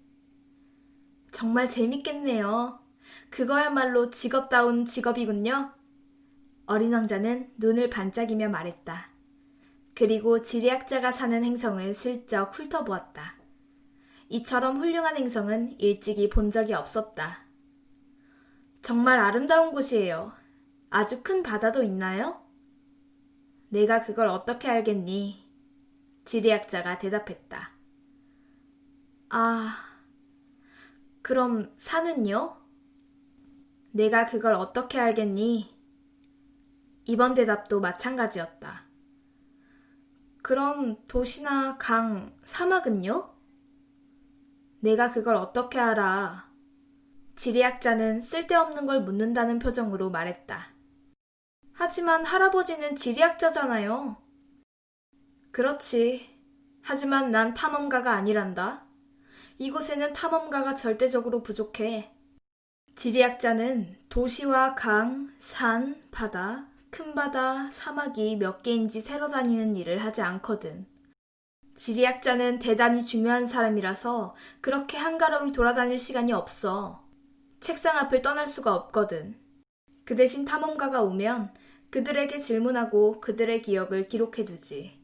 정말 재밌겠네요. 그거야말로 직업다운 직업이군요. 어린 왕자는 눈을 반짝이며 말했다. 그리고 지리학자가 사는 행성을 슬쩍 훑어보았다. 이처럼 훌륭한 행성은 일찍이 본 적이 없었다. 정말 아름다운 곳이에요. 아주 큰 바다도 있나요? 내가 그걸 어떻게 알겠니? 지리학자가 대답했다. 아, 그럼 산은요? 내가 그걸 어떻게 알겠니? 이번 대답도 마찬가지였다. 그럼 도시나 강, 사막은요? 내가 그걸 어떻게 알아? 지리학자는 쓸데없는 걸 묻는다는 표정으로 말했다. 하지만 할아버지는 지리학자잖아요. 그렇지. 하지만 난 탐험가가 아니란다. 이곳에는 탐험가가 절대적으로 부족해. 지리학자는 도시와 강, 산, 바다, 큰 바다, 사막이 몇 개인지 세러 다니는 일을 하지 않거든. 지리학자는 대단히 중요한 사람이라서 그렇게 한가로이 돌아다닐 시간이 없어. 책상 앞을 떠날 수가 없거든. 그 대신 탐험가가 오면 그들에게 질문하고 그들의 기억을 기록해두지.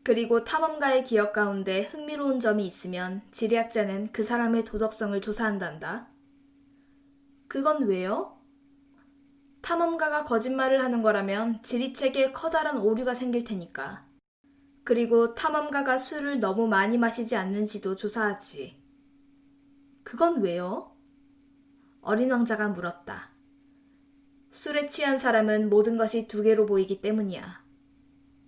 그리고 탐험가의 기억 가운데 흥미로운 점이 있으면 지리학자는 그 사람의 도덕성을 조사한단다. 그건 왜요? 탐험가가 거짓말을 하는 거라면 지리책에 커다란 오류가 생길 테니까. 그리고 탐험가가 술을 너무 많이 마시지 않는지도 조사하지. 그건 왜요? 어린 왕자가 물었다. 술에 취한 사람은 모든 것이 두 개로 보이기 때문이야.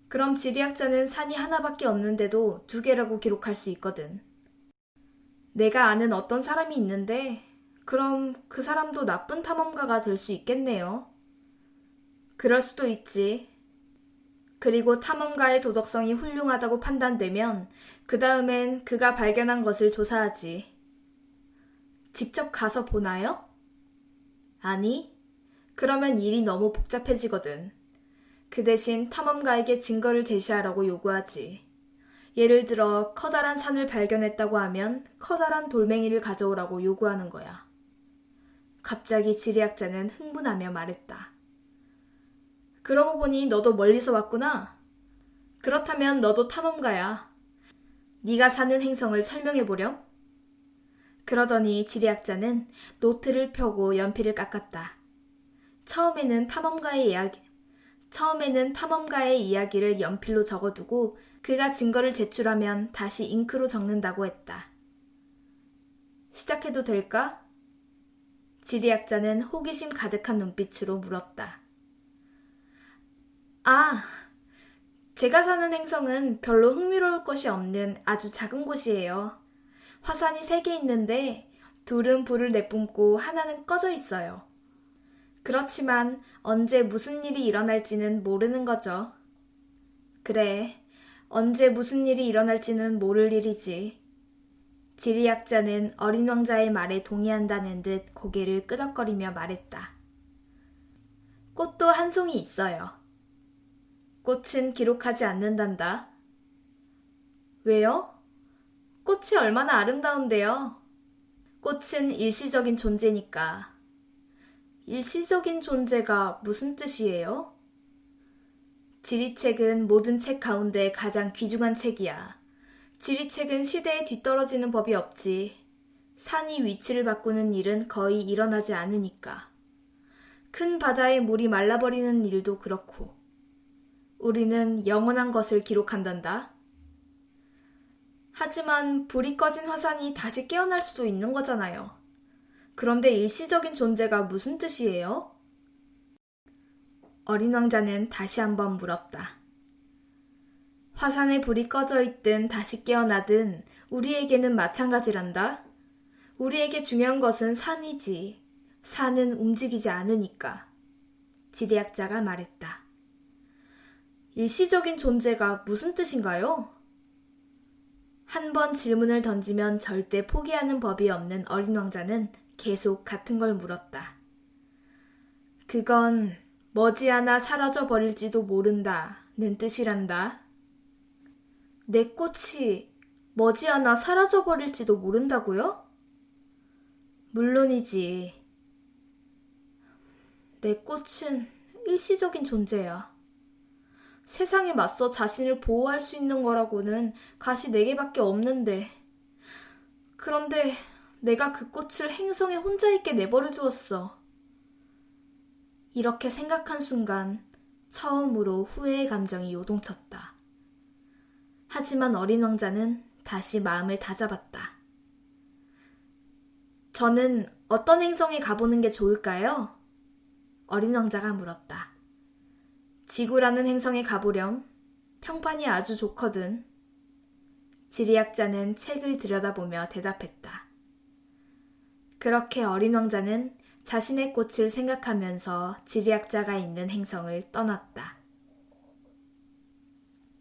그럼 지리학자는 산이 하나밖에 없는데도 두 개라고 기록할 수 있거든. 내가 아는 어떤 사람이 있는데 그럼 그 사람도 나쁜 탐험가가 될 수 있겠네요. 그럴 수도 있지. 그리고 탐험가의 도덕성이 훌륭하다고 판단되면 그 다음엔 그가 발견한 것을 조사하지. 직접 가서 보나요? 아니, 그러면 일이 너무 복잡해지거든. 그 대신 탐험가에게 증거를 제시하라고 요구하지. 예를 들어 커다란 산을 발견했다고 하면 커다란 돌멩이를 가져오라고 요구하는 거야. 갑자기 지리학자는 흥분하며 말했다. 그러고 보니 너도 멀리서 왔구나. 그렇다면 너도 탐험가야. 네가 사는 행성을 설명해보렴. 그러더니 지리학자는 노트를 펴고 연필을 깎았다. 처음에는 탐험가의 이야기를 연필로 적어두고 그가 증거를 제출하면 다시 잉크로 적는다고 했다. 시작해도 될까? 지리학자는 호기심 가득한 눈빛으로 물었다. 아, 제가 사는 행성은 별로 흥미로울 것이 없는 아주 작은 곳이에요. 화산이 3개 있는데 둘은 불을 내뿜고 하나는 꺼져 있어요. 그렇지만 언제 무슨 일이 일어날지는 모르는 거죠. 그래, 언제 무슨 일이 일어날지는 모를 일이지. 지리학자는 어린 왕자의 말에 동의한다는 듯 고개를 끄덕거리며 말했다. 꽃도 한 송이 있어요. 꽃은 기록하지 않는단다. 왜요? 꽃이 얼마나 아름다운데요. 꽃은 일시적인 존재니까. 일시적인 존재가 무슨 뜻이에요? 지리책은 모든 책 가운데 가장 귀중한 책이야. 지리책은 시대에 뒤떨어지는 법이 없지. 산이 위치를 바꾸는 일은 거의 일어나지 않으니까. 큰 바다의 물이 말라버리는 일도 그렇고. 우리는 영원한 것을 기록한단다. 하지만 불이 꺼진 화산이 다시 깨어날 수도 있는 거잖아요. 그런데 일시적인 존재가 무슨 뜻이에요? 어린 왕자는 다시 한번 물었다. 화산에 불이 꺼져 있든 다시 깨어나든 우리에게는 마찬가지란다. 우리에게 중요한 것은 산이지. 산은 움직이지 않으니까. 지리학자가 말했다. 일시적인 존재가 무슨 뜻인가요? 한 번 질문을 던지면 절대 포기하는 법이 없는 어린 왕자는 계속 같은 걸 물었다. 그건 머지않아 사라져 버릴지도 모른다는 뜻이란다. 내 꽃이 머지않아 사라져 버릴지도 모른다고요? 물론이지. 내 꽃은 일시적인 존재야. 세상에 맞서 자신을 보호할 수 있는 거라고는 가시 4개밖에 없는데. 그런데 내가 그 꽃을 행성에 혼자 있게 내버려 두었어. 이렇게 생각한 순간 처음으로 후회의 감정이 요동쳤다. 하지만 어린 왕자는 다시 마음을 다잡았다. 저는 어떤 행성에 가보는 게 좋을까요? 어린 왕자가 물었다. 지구라는 행성에 가보렴. 평판이 아주 좋거든. 지리학자는 책을 들여다보며 대답했다. 그렇게 어린 왕자는 자신의 꽃을 생각하면서 지리학자가 있는 행성을 떠났다.